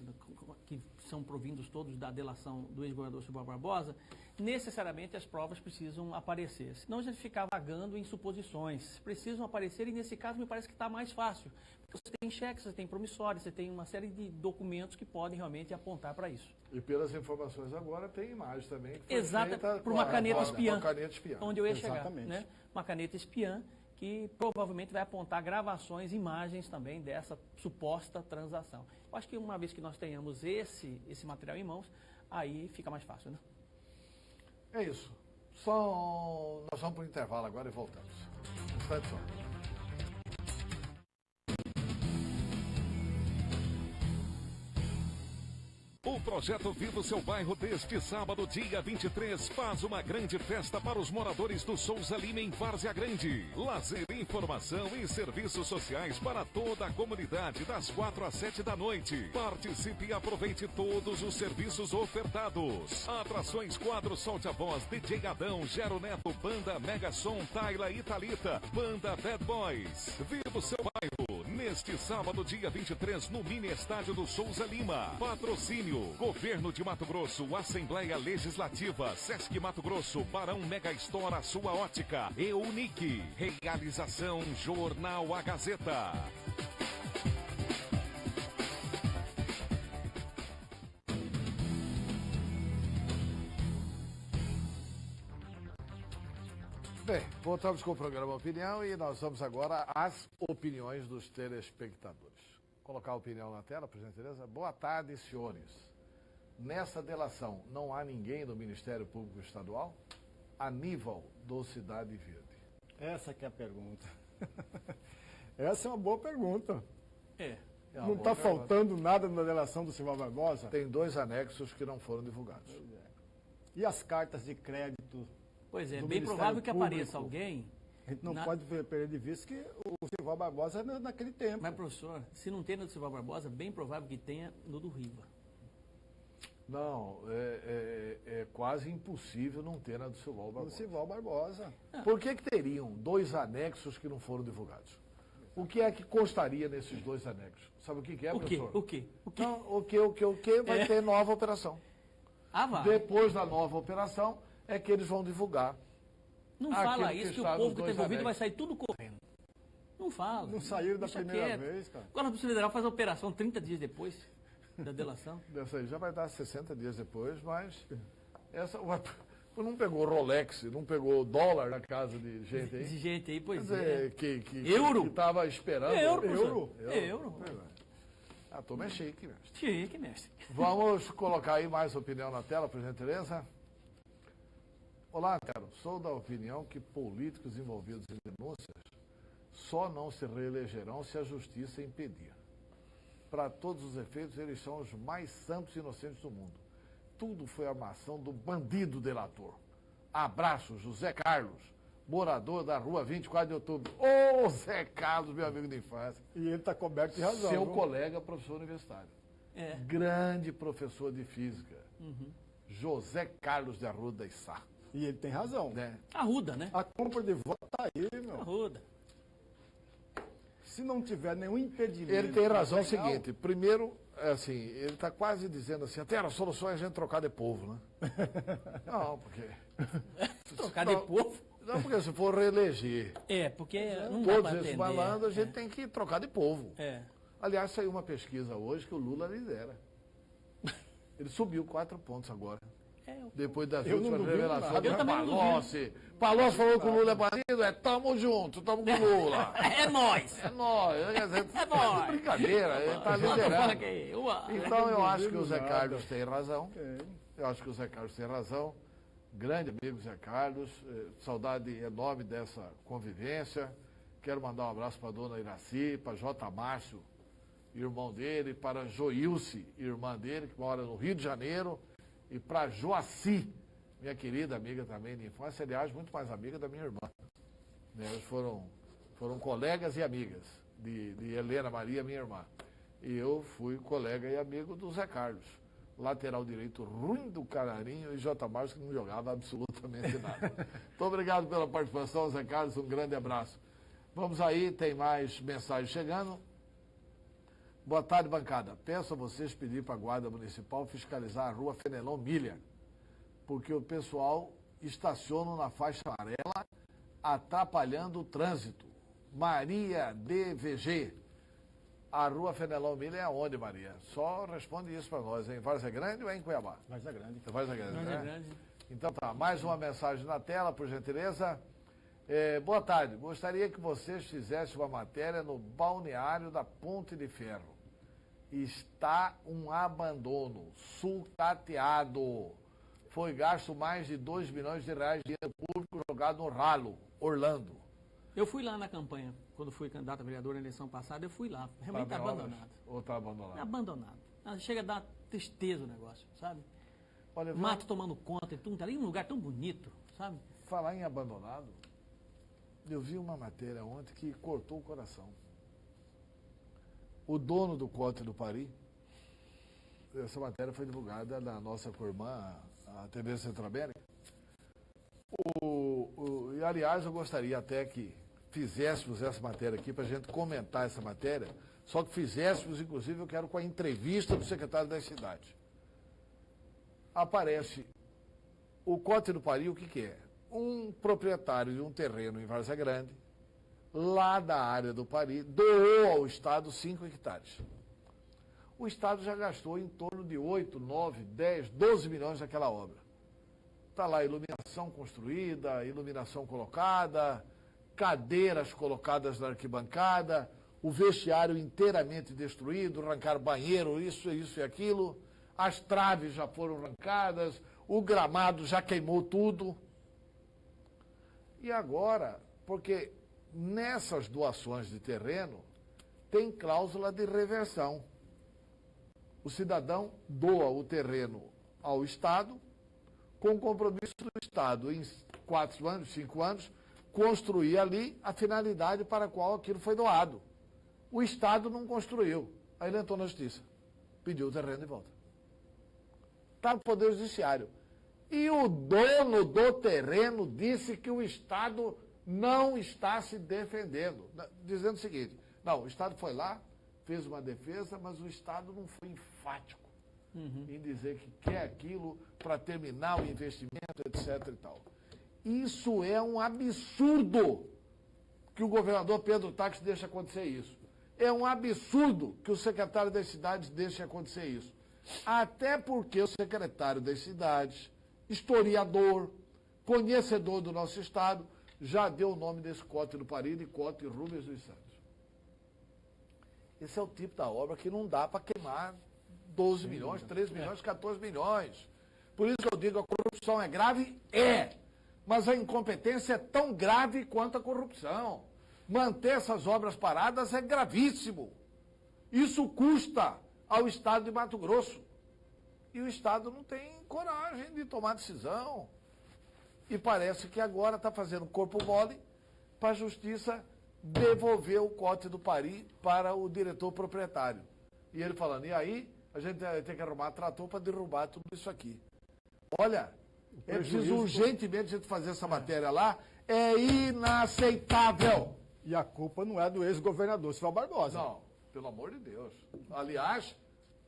que são provindos todos da delação do ex-governador Silval Barbosa, necessariamente as provas precisam aparecer. Senão a gente fica vagando em suposições. Precisam aparecer e nesse caso me parece que está mais fácil. Você tem cheques, você tem promissórios, você tem uma série de documentos que podem realmente apontar para isso. E pelas informações agora tem imagem também. Exato, por uma caneta espiã. Uma caneta espiã. Onde eu ia Exatamente. chegar, né? Uma caneta espiã que provavelmente vai apontar gravações, imagens também dessa suposta transação. Eu acho que uma vez que nós tenhamos esse material em mãos, aí fica mais fácil, né? É isso. Nós vamos para o intervalo agora e voltamos. Um instante só. O Projeto Viva o Seu Bairro deste sábado, dia 23, faz uma grande festa para os moradores do Souza Lima em Várzea Grande. Lazer, informação e serviços sociais para toda a comunidade das 4 às 7 da noite. Participe e aproveite todos os serviços ofertados. Atrações, quadro Solte a Voz, DJ Adão, Gero Neto, Banda Mega Som, Tayla e Thalita, Banda Bad Boys. Viva o seu bairro neste sábado, dia 23, no Mini Estádio do Souza Lima. Patrocínio Governo de Mato Grosso, Assembleia Legislativa, Sesc Mato Grosso, Barão Mega Store, a sua ótica, e Unique. Realização Jornal A Gazeta. Bem, voltamos com o programa Opinião e nós vamos agora às opiniões dos telespectadores. Colocar a opinião na tela, por gentileza. Boa tarde, senhores. Nessa delação, não há ninguém do Ministério Público Estadual? Aníbal, do Cidade Verde. Essa que é a pergunta. Essa é uma boa pergunta. Não está faltando nada na delação do Silval Barbosa? Tem 2 anexos que não foram divulgados. E as cartas de crédito? Pois é, bem provável que apareça alguém. A gente não pode perder de vista que o Silval Barbosa é naquele tempo. Mas, professor, se não tem no do Silval Barbosa, bem provável que tenha no do Riva. Não, é quase impossível não ter na do Silval Barbosa. Do Silval Barbosa. Por que teriam 2 anexos que não foram divulgados? O que é que constaria nesses 2 anexos? Sabe o que é, professor? O quê? Não, o que vai ter nova operação. Vai. Depois da nova operação é que eles vão divulgar. Não fala isso que o povo que está envolvido vai sair tudo correndo. Não fala. Não saíram da primeira vez, cara. Agora a Polícia Federal faz a operação 30 dias depois da delação. Dessa aí já vai dar 60 dias depois, mas essa não pegou Rolex, não pegou dólar na casa de gente aí. De gente aí, pois é. Que euro? estava esperando. Euro. A turma é chique, mestre. Chique, mestre. Vamos colocar aí mais opinião na tela, por gentileza. Olá, Antero. Sou da opinião que políticos envolvidos em denúncias só não se reelegerão se a justiça impedir. Para todos os efeitos, eles são os mais santos e inocentes do mundo. Tudo foi armação do bandido delator. Abraço, José Carlos, morador da rua 24 de outubro. Ô, Zé Carlos, meu amigo de infância. E ele está coberto de razão. Seu viu? colega, professor universitário. É. Grande professor de física. Uhum. José Carlos de Arruda e Sá. E ele tem razão. Né? Arruda, né? A compra de voto tá aí, meu. Arruda. Se não tiver nenhum impedimento... Ele tem razão legal, o seguinte, primeiro, assim, ele está quase dizendo assim, até a solução é a gente trocar de povo, né? Não, porque... Trocar de povo? Não, porque se for reeleger porque não dá todos pra esses atender, malandros, a gente tem que trocar de povo. É. Aliás, saiu uma pesquisa hoje que o Lula lidera. Ele subiu 4 pontos agora. Depois das últimas revelações do Palocci. Palocci falou que o Lula é bandido, tamo junto, tamo com o Lula. É nóis. É nóis. É nóis. Brincadeira, ele tá liderando. Então eu acho que o Zé Carlos tem razão. Eu acho que o Zé Carlos tem razão. Grande amigo Zé Carlos, saudade enorme dessa convivência. Quero mandar um abraço para a dona Iraci, para J. Márcio, irmão dele, para Joilce, irmã dele, que mora no Rio de Janeiro, e para Joaci, minha querida amiga também de infância, aliás, muito mais amiga da minha irmã. Elas foram colegas e amigas de Helena Maria, minha irmã. E eu fui colega e amigo do Zé Carlos, lateral direito ruim do Canarinho, e J. Márcio, que não jogava absolutamente nada. Muito obrigado pela participação, Zé Carlos, um grande abraço. Vamos aí, tem mais mensagens chegando. Boa tarde, bancada. Peço a vocês pedir para a Guarda Municipal fiscalizar a rua Fenelon Milha, porque o pessoal estaciona na faixa amarela, atrapalhando o trânsito. Maria DVG. A rua Fenelon Milha é aonde, Maria? Só responde isso para nós. É em Várzea Grande ou é em Cuiabá? Várzea Grande. Várzea Grande, Várzea né? Grande. Então tá, mais uma mensagem na tela, por gentileza. Boa tarde. Gostaria que vocês fizessem uma matéria no balneário da Ponte de Ferro. Está um abandono, sucateado. Foi gasto mais de 2 milhões de reais de dinheiro público jogado no ralo, Orlando. Eu fui lá na campanha, quando fui candidato a vereador na eleição passada, eu fui lá. Realmente está abandonado. Ou está abandonado? Abandonado. Chega a dar tristeza o negócio, sabe? Olha, mato tomando conta e tudo, ali um lugar tão bonito, sabe? Falar em abandonado, eu vi uma matéria ontem que cortou o coração. O dono do Cote do Paris, essa matéria foi divulgada na nossa co-irmã, a TV Centro-América. E, aliás, eu gostaria até que fizéssemos essa matéria aqui, para a gente comentar essa matéria, só que fizéssemos, inclusive, eu quero com a entrevista do secretário da cidade. Aparece o Cote do Paris, o que é? Um proprietário de um terreno em Várzea Grande, lá da área do Paris, doou ao Estado 5 hectares. O Estado já gastou em torno de 8, 9, 10, 12 milhões naquela obra. Está lá iluminação construída, iluminação colocada, cadeiras colocadas na arquibancada, o vestiário inteiramente destruído, arrancar banheiro, isso e aquilo, as traves já foram arrancadas, o gramado já queimou tudo. E agora, porque nessas doações de terreno, tem cláusula de reversão. O cidadão doa o terreno ao Estado, com compromisso do Estado, em 4 anos, 5 anos, construir ali a finalidade para a qual aquilo foi doado. O Estado não construiu. Aí ele entrou na Justiça, pediu o terreno de volta. Está no Poder Judiciário. E o dono do terreno disse que o Estado não está se defendendo, dizendo o seguinte: não, o Estado foi lá, fez uma defesa, mas o Estado não foi enfático em dizer que quer aquilo para terminar o investimento, etc. e tal. Isso é um absurdo que o governador Pedro Táxi deixe acontecer isso. É um absurdo que o secretário das cidades deixe acontecer isso. Até porque o secretário das cidades, historiador, conhecedor do nosso Estado, já deu o nome desse Cote do Paris de Cote Rubens dos Santos. Esse é o tipo da obra que não dá para queimar 12 milhões, 13 milhões, 14 milhões. Por isso que eu digo, a corrupção é grave? É. Mas a incompetência é tão grave quanto a corrupção. Manter essas obras paradas é gravíssimo. Isso custa ao Estado de Mato Grosso. E o Estado não tem coragem de tomar decisão. E parece que agora está fazendo corpo mole para a Justiça devolver o Cote do Pari para o diretor proprietário. E ele falando, e aí a gente tem que arrumar trator para derrubar tudo isso aqui. Olha, é preciso urgentemente a gente fazer essa matéria lá, é inaceitável. E a culpa não é do ex-governador Silval Barbosa. Não, pelo amor de Deus. Aliás,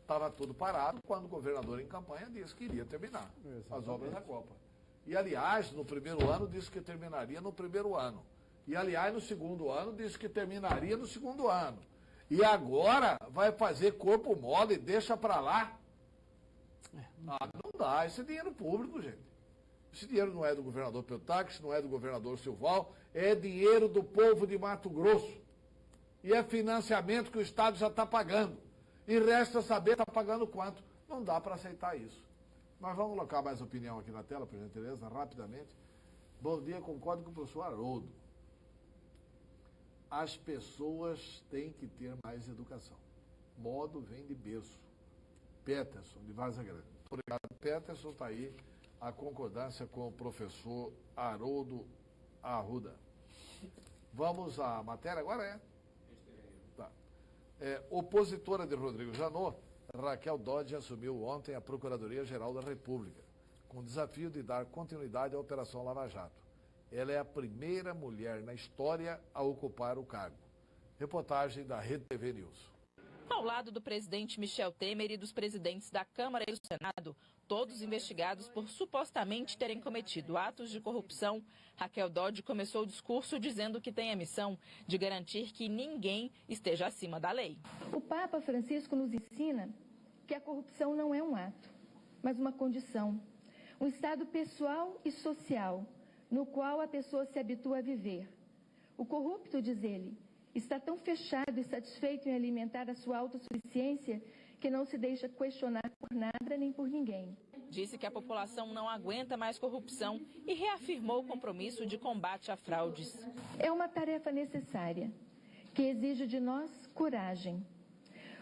estava tudo parado quando o governador em campanha disse que iria terminar as obras da Copa. E, aliás, no primeiro ano disse que terminaria no primeiro ano. E, aliás, no segundo ano disse que terminaria no segundo ano. E agora vai fazer corpo mole, deixa para lá. Ah, não dá. Esse é dinheiro público, gente. Esse dinheiro não é do governador Peltax, não é do governador Silval, é dinheiro do povo de Mato Grosso. E é financiamento que o Estado já está pagando. E resta saber está pagando quanto. Não dá para aceitar isso. Nós vamos colocar mais opinião aqui na tela, por gentileza, rapidamente. Bom dia, concordo com o professor Haroldo. As pessoas têm que ter mais educação. Modo vem de berço. Peterson, de Vaza Grande. Obrigado, Peterson. Está aí a concordância com o professor Haroldo Arruda. Vamos à matéria agora, Tá. Opositora de Rodrigo Janot, Raquel Dodge assumiu ontem a Procuradoria-Geral da República, com o desafio de dar continuidade à Operação Lava Jato. Ela é a primeira mulher na história a ocupar o cargo. Reportagem da Rede TV News. Ao lado do presidente Michel Temer e dos presidentes da Câmara e do Senado, todos investigados por supostamente terem cometido atos de corrupção, Raquel Dodge começou o discurso dizendo que tem a missão de garantir que ninguém esteja acima da lei. O Papa Francisco nos ensina que a corrupção não é um ato, mas uma condição, um estado pessoal e social, no qual a pessoa se habitua a viver. O corrupto, diz ele, está tão fechado e satisfeito em alimentar a sua autossuficiência que não se deixa questionar por nada nem por ninguém. Disse que a população não aguenta mais corrupção e reafirmou o compromisso de combate a fraudes. É uma tarefa necessária, que exige de nós coragem.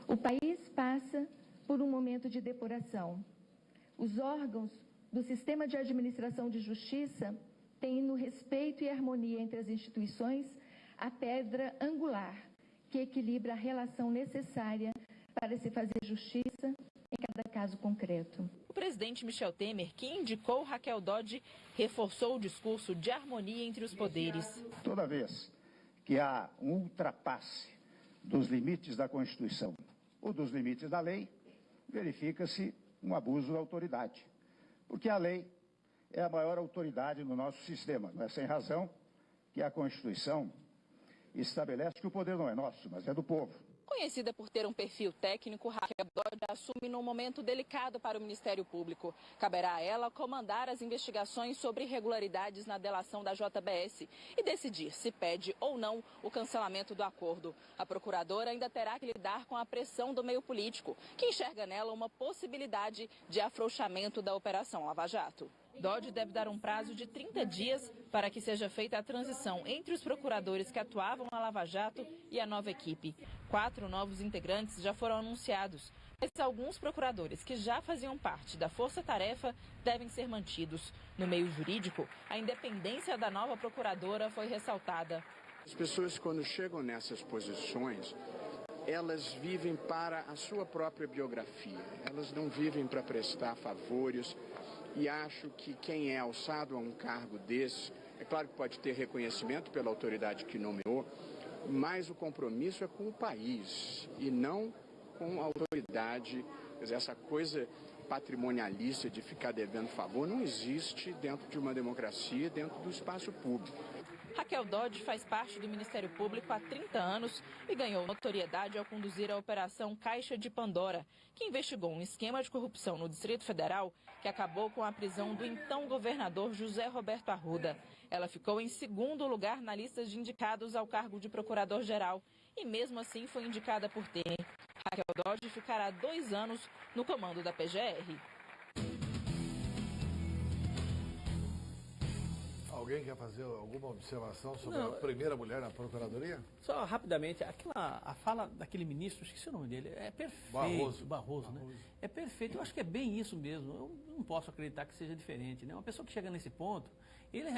O país passa por um momento de depuração. Os órgãos do sistema de administração de justiça têm no respeito e harmonia entre as instituições a pedra angular que equilibra a relação necessária para se fazer justiça em cada caso concreto. O presidente Michel Temer, que indicou Raquel Dodge, reforçou o discurso de harmonia entre os poderes. Toda vez que há um ultrapasse dos limites da Constituição ou dos limites da lei, verifica-se um abuso da autoridade. Porque a lei é a maior autoridade no nosso sistema. Não é sem razão que a Constituição estabelece que o poder não é nosso, mas é do povo. Conhecida por ter um perfil técnico, Raquel Dodge assume num momento delicado para o Ministério Público. Caberá a ela comandar as investigações sobre irregularidades na delação da JBS e decidir se pede ou não o cancelamento do acordo. A procuradora ainda terá que lidar com a pressão do meio político, que enxerga nela uma possibilidade de afrouxamento da Operação Lava Jato. Dodge deve dar um prazo de 30 dias para que seja feita a transição entre os procuradores que atuavam na Lava Jato e a nova equipe. 4 novos integrantes já foram anunciados, mas alguns procuradores que já faziam parte da força-tarefa devem ser mantidos. No meio jurídico, a independência da nova procuradora foi ressaltada. As pessoas, quando chegam nessas posições, elas vivem para a sua própria biografia. Elas não vivem para prestar favores. E acho que quem é alçado a um cargo desse, é claro que pode ter reconhecimento pela autoridade que nomeou, mas o compromisso é com o país e não com a autoridade. Quer dizer, essa coisa patrimonialista de ficar devendo favor não existe dentro de uma democracia, dentro do espaço público. Raquel Dodge faz parte do Ministério Público há 30 anos e ganhou notoriedade ao conduzir a Operação Caixa de Pandora, que investigou um esquema de corrupção no Distrito Federal que acabou com a prisão do então governador José Roberto Arruda. Ela ficou em segundo lugar na lista de indicados ao cargo de procurador-geral e mesmo assim foi indicada por Temer. Raquel Dodge ficará 2 anos no comando da PGR. Alguém quer fazer alguma observação sobre Não, a primeira mulher na Procuradoria? Só rapidamente, a fala daquele ministro, esqueci o nome dele, é perfeito. Barroso, né? É perfeito, eu acho que é bem isso mesmo. Eu não posso acreditar que seja diferente, né? Uma pessoa que chega nesse ponto,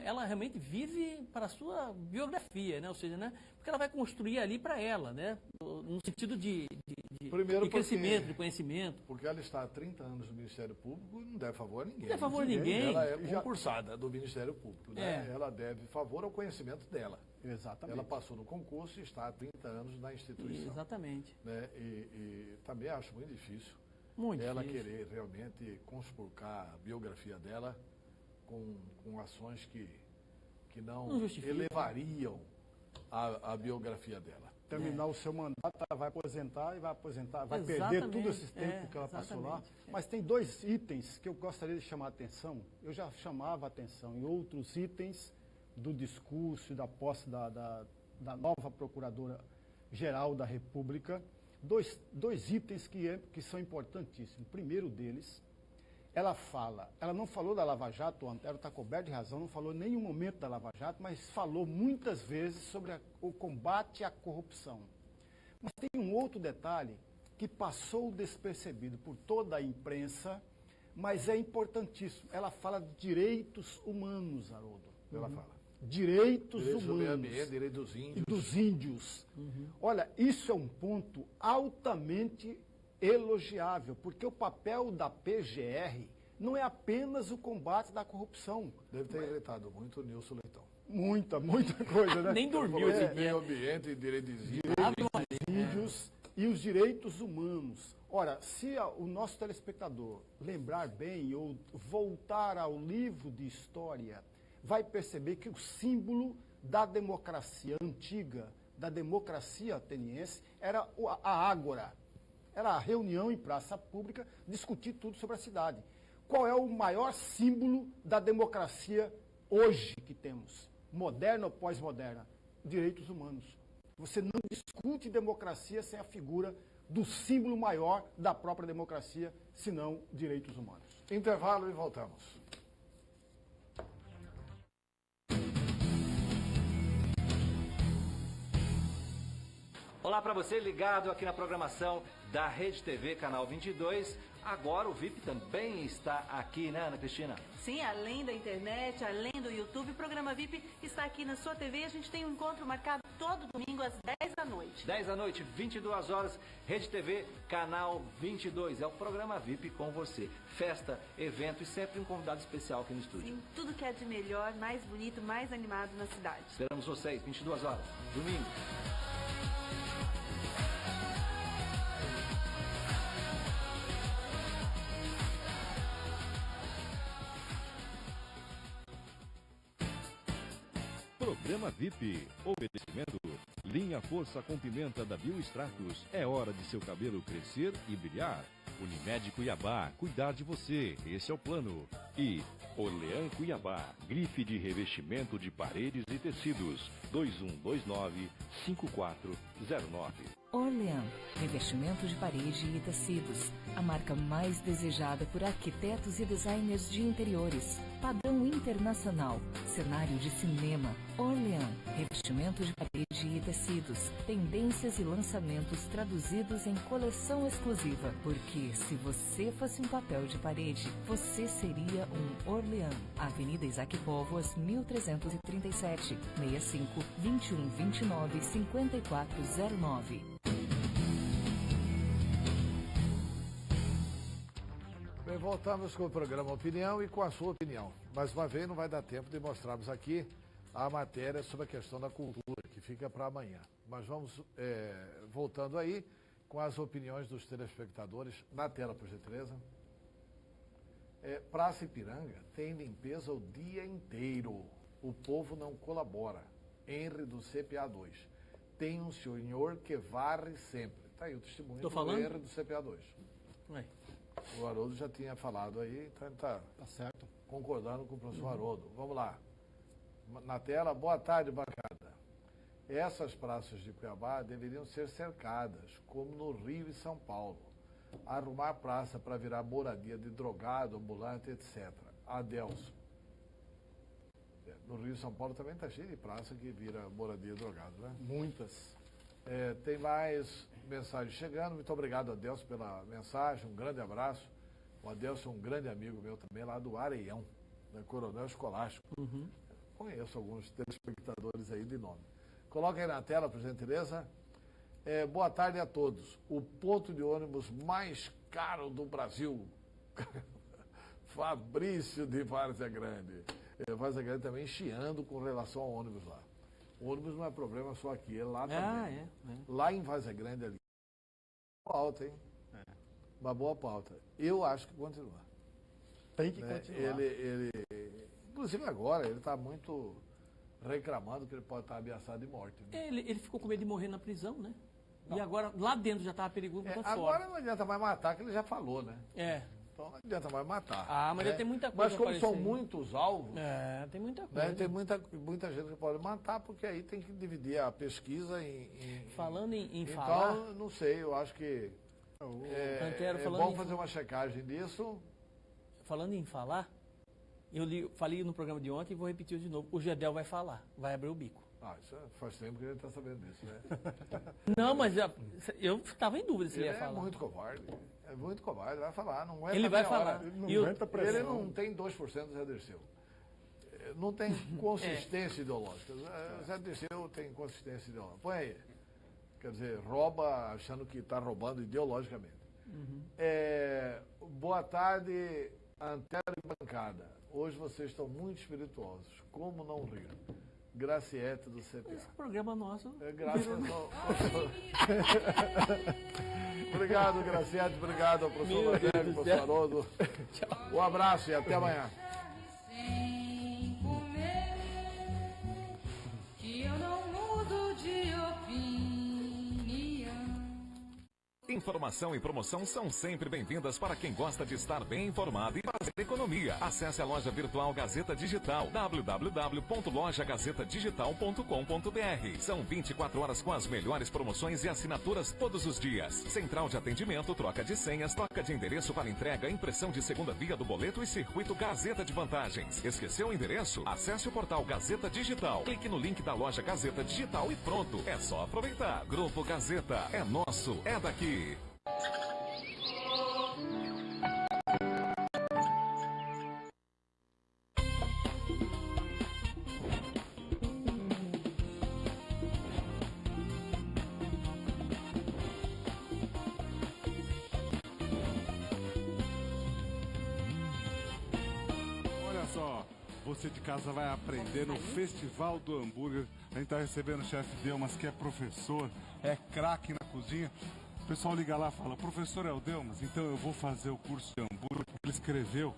ela realmente vive para a sua biografia, né? Ou seja, né? Porque ela vai construir ali para ela, né? No sentido de crescimento, de conhecimento. Porque ela está há 30 anos no Ministério Público e não deve favor a ninguém. Não deve favor a ninguém. Ela é concursada do Ministério Público, né? Ela deve favor ao conhecimento dela. Exatamente. Ela passou no concurso e está há 30 anos na instituição. Exatamente. Né? E também acho muito difícil ela querer realmente conspurcar a biografia dela com ações que não elevariam a biografia dela. Terminar o seu mandato, ela vai aposentar e vai perder todo esse tempo que ela passou lá. Mas tem 2 itens que eu gostaria de chamar a atenção. Eu já chamava a atenção em outros itens do discurso e da posse da nova Procuradora-Geral da República. Dois itens que são importantíssimos. O primeiro deles, ela não falou da Lava Jato, o Antero está coberto de razão, não falou em nenhum momento da Lava Jato, mas falou muitas vezes sobre o combate à corrupção. Mas tem um outro detalhe que passou despercebido por toda a imprensa, mas é importantíssimo. Ela fala de direitos humanos, Haroldo. Ela fala. Direitos humanos. Do meio ambiente, direitos dos índios. E dos índios. Olha, isso é um ponto altamente elogiável, porque o papel da PGR não é apenas o combate da corrupção. Deve ter irritado muito o Nilson Leitão. Muita coisa, né? Nem dormiu. Meio ambiente e direitos índios e os direitos humanos. Ora, se o nosso telespectador lembrar bem ou voltar ao livro de história, vai perceber que o símbolo da democracia antiga, da democracia ateniense, era a ágora. Era a reunião em praça pública, discutir tudo sobre a cidade. Qual é o maior símbolo da democracia hoje que temos? Moderna ou pós-moderna? Direitos humanos. Você não discute democracia sem a figura do símbolo maior da própria democracia, senão direitos humanos. Intervalo e voltamos. Olá para você ligado aqui na programação da Rede TV, canal 22. Agora o VIP também está aqui, né, Ana Cristina? Sim, além da internet, além do YouTube, o programa VIP está aqui na sua TV. A gente tem um encontro marcado todo domingo às 10 da noite. 10 da noite, 22 horas, Rede TV, canal 22. É o programa VIP com você. Festa, evento e sempre um convidado especial aqui no estúdio. Sim, tudo que é de melhor, mais bonito, mais animado na cidade. Esperamos vocês, 22 horas, domingo. Programa VIP. Oferecimento. Linha Força com Pimenta da Bioextratos. É hora de seu cabelo crescer e brilhar. Unimed Cuiabá. Cuidar de você. Esse é o plano. E Orlean Cuiabá. Grife de revestimento de paredes e tecidos. 2129-5409. Orlean, revestimento de parede e tecidos. A marca mais desejada por arquitetos e designers de interiores. Padrão internacional. Cenário de cinema. Orlean, revestimento de parede e tecidos. Tendências e lançamentos traduzidos em coleção exclusiva. Porque se você fosse um papel de parede, você seria um Orlean. Avenida Isaac Póvoas, 1337. 65 21 29 5409. Bem, voltamos com o programa Opinião e com a sua opinião. Mais uma vez, não vai dar tempo de mostrarmos aqui a matéria sobre a questão da cultura, que fica para amanhã. Mas vamos voltando aí com as opiniões dos telespectadores. Na tela, por gentileza. Praça Ipiranga tem limpeza o dia inteiro. O povo não colabora. Henry do CPA 2. Tem um senhor que varre sempre. Está aí o testemunho do Henry do CPA 2. O Haroldo já tinha falado aí, então ele está certo, concordando com o professor Haroldo. Vamos lá. Na tela, boa tarde, bancada. Essas praças de Cuiabá deveriam ser cercadas, como no Rio e São Paulo. Arrumar praça para virar moradia de drogado, ambulante, etc. Adelson. no Rio de São Paulo também está cheio de praça que vira moradia drogada, né? Muitas. Tem mais mensagens chegando. Muito obrigado, Adelson, pela mensagem. Um grande abraço. O Adelson é um grande amigo meu também, lá do Areião, da Coronel Escolástico. Conheço alguns telespectadores aí de nome. Coloca aí na tela, por gentileza. Boa tarde a todos. O ponto de ônibus mais caro do Brasil. Fabrício de Várzea Grande. Várzea Grande também chiando com relação ao ônibus lá. O ônibus não é problema só aqui, é lá também. Lá em Várzea Grande ali. Alta, hein? Uma boa pauta. Eu acho que continua. Tem que continuar. Inclusive agora, ele está muito reclamando que ele pode estar ameaçado de morte. Né? Ele ficou com medo de morrer na prisão, né? Não. E agora, lá dentro já estava perigoso para fora. Agora não adianta mais matar, que ele já falou, né? Então não adianta mais matar. Mas ele tem muita coisa. Mas como são muitos alvos... tem muita coisa. Né? Tem muita gente que pode matar, porque aí tem que dividir a pesquisa em... Falando em então, falar... Então, não sei, eu acho que é bom fazer uma checagem disso. Falando em falar, falei no programa de ontem e vou repetir de novo. O Gedel vai falar, vai abrir o bico. Isso faz tempo que ele está sabendo disso, né? Não, mas eu estava em dúvida se ele ia falar. Ele é muito covarde, vai falar. Não ele vai falar. Ele não tem 2% do Zé Dirceu. Não tem consistência ideológica. O Zé Dirceu tem consistência ideológica. Põe aí. Quer dizer, rouba achando que está roubando ideologicamente. Boa tarde, Antero e bancada. Hoje vocês estão muito espirituosos. Como não rir? Graciete do CPA. Esse programa nosso. Graças ao... Obrigado, Graciete. Obrigado ao professor Rodrigo, professor Haroldo. Um abraço e até amanhã. Informação e promoção são sempre bem-vindas para quem gosta de estar bem informado e fazer economia. Acesse a loja virtual Gazeta Digital, www.lojagazetadigital.com.br. São 24 horas com as melhores promoções e assinaturas todos os dias. Central de atendimento, troca de senhas, troca de endereço para entrega, impressão de segunda via do boleto e circuito Gazeta de Vantagens. Esqueceu o endereço? Acesse o portal Gazeta Digital. Clique no link da loja Gazeta Digital e pronto. É só aproveitar. Grupo Gazeta. É nosso. É daqui. Olha só, você de casa vai aprender no Festival do Hambúrguer. A gente está recebendo o chefe Delmas, que é professor, é craque na cozinha. O pessoal liga lá e fala, professor é o Delmas, então eu vou fazer o curso de hambúrguer. Ele escreveu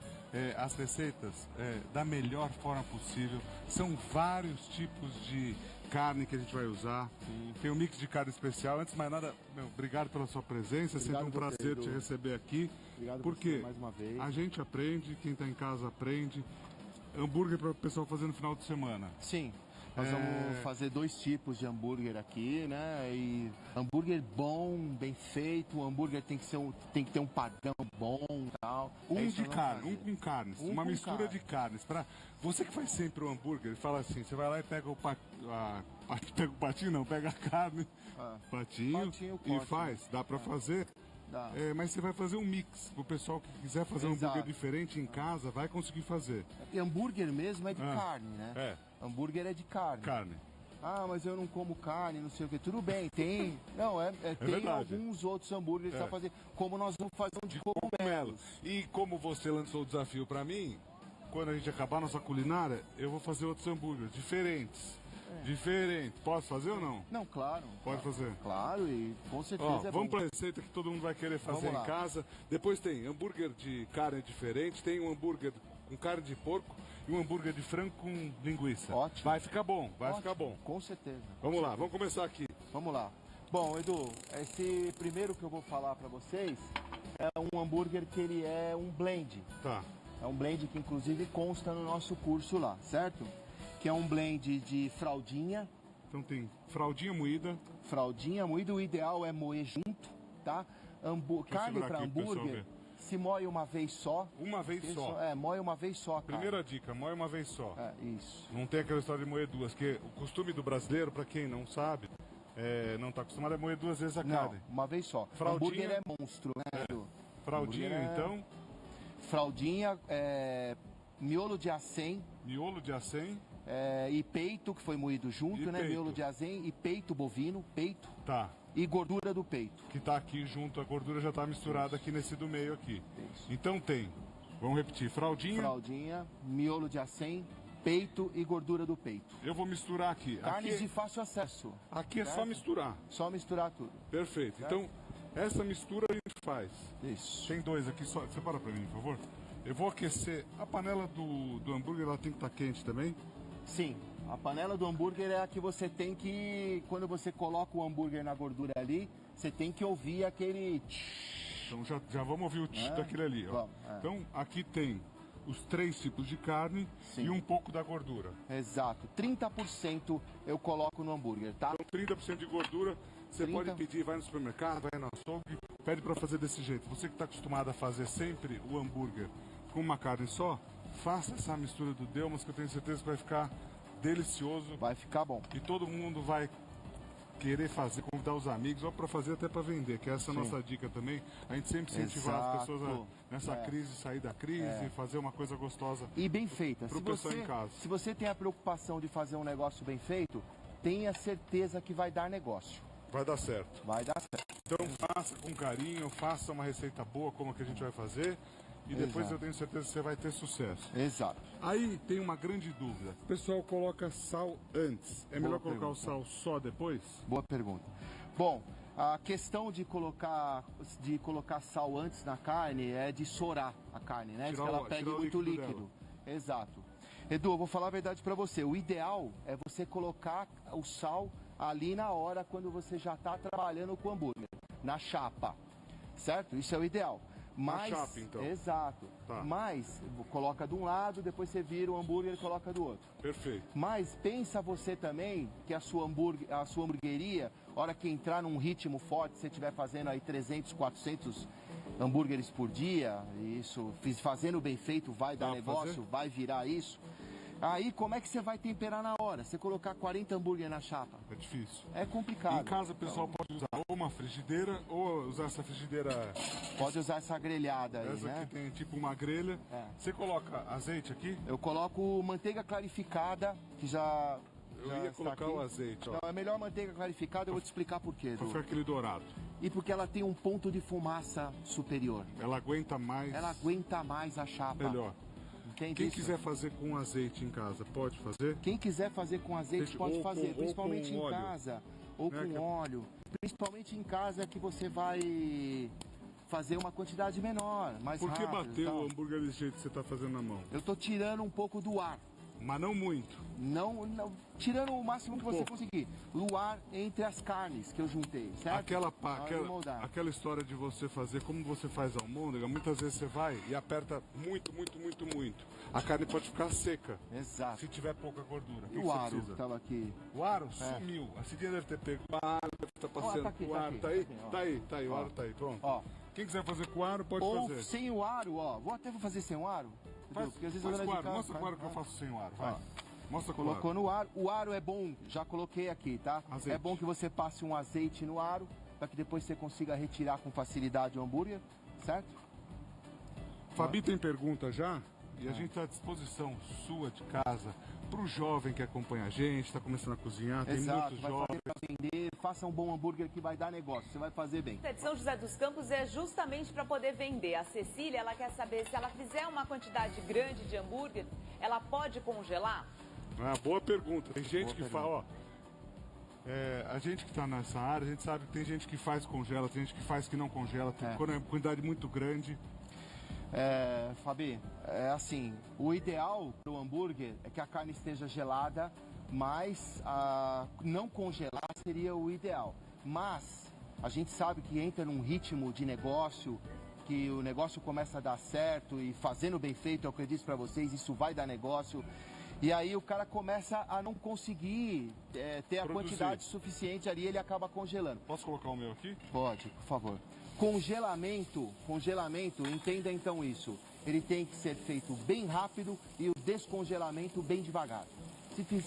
as receitas da melhor forma possível. São vários tipos de carne que a gente vai usar. Tem um mix de carne especial. Antes de mais nada, obrigado pela sua presença. É sempre um prazer te receber aqui. Obrigado porque mais uma vez. A gente aprende, quem está em casa aprende. Hambúrguer para o pessoal fazer no final de semana. Sim. Nós vamos fazer 2 tipos de hambúrguer aqui, né? E hambúrguer bom, bem feito. O hambúrguer tem que ter um padrão bom e tal. Um com carnes. Uma mistura de carnes. Pra você que faz sempre o hambúrguer, fala assim, você vai lá e pega pega a carne, patinho e faz. Dá pra fazer? Dá. Mas você vai fazer um mix. O pessoal que quiser fazer um hambúrguer diferente em casa, vai conseguir fazer. E hambúrguer mesmo é de carne, né? Hambúrguer é de carne. Mas eu não como carne, não sei o que. Tudo bem, tem. Não, tem alguns outros hambúrgueres para fazer. Como nós vamos fazer um de cogumelo. E como você lançou o desafio para mim, quando a gente acabar nossa culinária, eu vou fazer outros hambúrgueres diferentes. Diferente. Posso fazer ou não? Não, claro. Pode fazer? Claro, e com certeza vamos para a receita que todo mundo vai querer fazer em casa. Depois tem hambúrguer de carne diferente, tem um hambúrguer com carne de porco e um hambúrguer de frango com linguiça. Ótimo. Vai ficar bom, ficar bom. Com certeza. Vamos lá, vamos começar aqui. Vamos lá. Bom, Edu, esse primeiro que eu vou falar para vocês é um hambúrguer que ele é um blend. Tá. É um blend que inclusive consta no nosso curso lá, certo? Que é um blend de fraldinha. Então tem fraldinha moída. Fraldinha moída, o ideal é moer junto, tá? Carne para hambúrguer se moe uma vez só. Uma vez só? Moe uma vez só, cara. Primeira dica, moe uma vez só. Isso. Não tem aquela história de moer duas, que o costume do brasileiro, para quem não sabe, não está acostumado, é moer duas vezes a carne. Uma vez só. Fraldinha, hambúrguer é monstro, né? Fraldinha, então? Fraldinha, miolo de acém. Miolo de acém. E peito, que foi moído junto, né? Peito. Miolo de acém e peito bovino, peito. Tá. E gordura do peito. Que tá aqui junto, a gordura já tá misturada aqui nesse do meio aqui. Isso. Então tem, vamos repetir, fraldinha. Fraldinha, miolo de acém, peito e gordura do peito. Eu vou misturar aqui. Carnes de fácil acesso. Aqui é só misturar. Só misturar tudo. Perfeito. Certo? Então, essa mistura a gente faz. Isso. Tem dois aqui, só separa pra mim, por favor. Eu vou aquecer, a panela do hambúrguer, ela tem que estar quente também? Sim. A panela do hambúrguer é a que você tem que, quando você coloca o hambúrguer na gordura ali, você tem que ouvir aquele... Então já vamos ouvir o daquele ali. Ó. Então aqui tem os 3 tipos de carne e um pouco da gordura. Exato. 30% eu coloco no hambúrguer, tá? Então 30% de gordura, você pode pedir, vai no supermercado, vai no açougue, pede para fazer desse jeito. Você que está acostumado a fazer sempre o hambúrguer com uma carne só, faça essa mistura do Delmas que eu tenho certeza que vai ficar delicioso. Vai ficar bom. E todo mundo vai querer fazer, convidar os amigos, ou para fazer até para vender, que essa é a nossa dica também. A gente sempre incentivar as pessoas nessa crise, sair da crise, fazer uma coisa gostosa. E bem feita. Pro pessoal em casa. Se você tem a preocupação de fazer um negócio bem feito, tenha certeza que vai dar negócio. Vai dar certo. Vai dar certo. Então faça com carinho, faça uma receita boa como a que a gente vai fazer. E depois eu tenho certeza que você vai ter sucesso. Exato. Aí tem uma grande dúvida. O pessoal coloca sal antes. É melhor colocar o sal só depois? Boa pergunta. Bom, a questão de colocar sal antes na carne é de sorar a carne, né? De que ela pegue muito líquido. Exato. Edu, eu vou falar a verdade para você. O ideal é você colocar o sal ali na hora quando você já está trabalhando com o hambúrguer, na chapa. Certo? Isso é o ideal. Mas, na chapa, então. Exato. Tá. Mas coloca de um lado, depois você vira o hambúrguer e coloca do outro. Perfeito. Mas pensa você também que a sua hamburgueria, hora que entrar num ritmo forte, você estiver fazendo aí 300, 400 hambúrgueres por dia, isso, fazendo bem feito, vai dar negócio, vai virar isso. Aí, como é que você vai temperar na hora? Você colocar 40 hambúrguer na chapa? É difícil. É complicado. Em casa, o pessoal pode usar ou uma frigideira, ou usar essa frigideira... Pode usar essa grelhada aí, essa né? que tem tipo uma grelha. Você coloca azeite aqui? Eu coloco manteiga clarificada, que já... Eu ia colocar o azeite, ó. Não, é melhor manteiga clarificada, eu vou te explicar por quê. Pra ficar aquele dourado. E porque ela tem um ponto de fumaça superior. Ela aguenta mais... Ela aguenta mais a chapa. Melhor. Entende Quem isso? quiser fazer com azeite em casa, pode fazer? Quem quiser fazer com azeite, pode fazer. Principalmente em casa. Ou com óleo. Principalmente em casa que você vai fazer uma quantidade menor, mais rápido. Por que bater o hambúrguer desse jeito que você está fazendo na mão? Eu estou tirando um pouco do ar. Mas não muito. Não, tirando o máximo que você conseguir. O ar entre as carnes que eu juntei, certo? Aquela história de você fazer como você faz a almôndega, muitas vezes você vai e aperta muito. A carne pode ficar seca. Exato. Se tiver pouca gordura. E o aro que estava aqui? O aro sumiu. A Cidinha deve ter pego. O aro deve estar passando. Tá aqui, o aro tá aí? Tá aí, o aro tá aí. Pronto. Ó. Quem quiser fazer com o aro, pode fazer. Ou sem o aro, ó. Vou fazer sem o aro. Porque às vezes mostra o aro que eu faço sem o aro. Vai. Mostra com Colocou no aro. O aro é bom, já coloquei aqui, tá? Azeite. É bom que você passe um azeite no aro, para que depois você consiga retirar com facilidade o hambúrguer, certo? Fabi tem pergunta já? E a gente está à disposição sua de casa, para o jovem que acompanha a gente, está começando a cozinhar, tem muitos vai jovens. fazer pra vender, faça um bom hambúrguer que vai dar negócio, você vai fazer bem. A de São José dos Campos é justamente para poder vender. A Cecília, ela quer saber se ela fizer uma quantidade grande de hambúrguer, ela pode congelar? Boa pergunta. Tem gente que fala, ó, a gente que está nessa área, a gente sabe que tem gente que faz congela, tem gente que faz que não congela, tem quantidade muito grande. Fabi, é assim, o ideal para o hambúrguer é que a carne esteja gelada, mas não congelar seria o ideal. Mas a gente sabe que entra num ritmo de negócio, que o negócio começa a dar certo e fazendo bem feito, é o que eu disse para vocês, isso vai dar negócio. E aí o cara começa a não conseguir ter a quantidade suficiente ali, ele acaba congelando. Posso colocar o meu aqui? Pode, por favor. Congelamento, entenda então isso. Ele tem que ser feito bem rápido e o descongelamento bem devagar.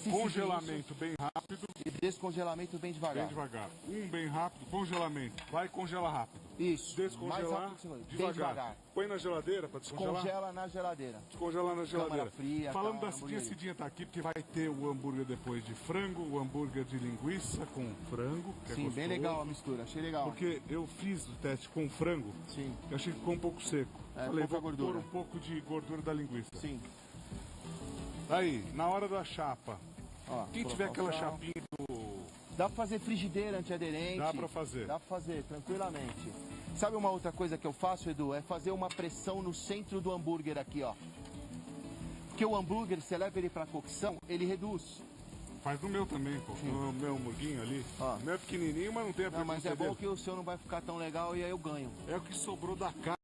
Congelamento bem rápido. E descongelamento bem devagar. Bem devagar. Bem rápido, congelamento. Vai congelar rápido. Isso. Descongelar devagar. Põe na geladeira para descongelar? Descongela na geladeira. Descongelar na geladeira. Câmara fria. Falando da Cidinha tá aqui, porque vai ter o hambúrguer depois de frango, o hambúrguer de linguiça com frango, que Sim, é gostoso. Bem legal a mistura, achei legal. Porque eu fiz o teste com frango, sim. Eu achei que ficou um pouco seco. Falei, vou gordura. pôr um pouco de gordura da linguiça. Sim. Aí, na hora da chapa, ó, quem tiver aquela chapinha do... Dá pra fazer frigideira antiaderente. Dá pra fazer. Dá pra fazer, tranquilamente. Sabe uma outra coisa que eu faço, Edu? É fazer uma pressão no centro do hambúrguer aqui, ó. Porque o hambúrguer, você leva ele pra cocção, ele reduz. Faz no meu também, pô. No meu hambúrguinho ali. Ó. O meu é pequenininho, mas não tem a Não, mas é bom que o seu não vai ficar tão legal e aí eu ganho. É o que sobrou da carne.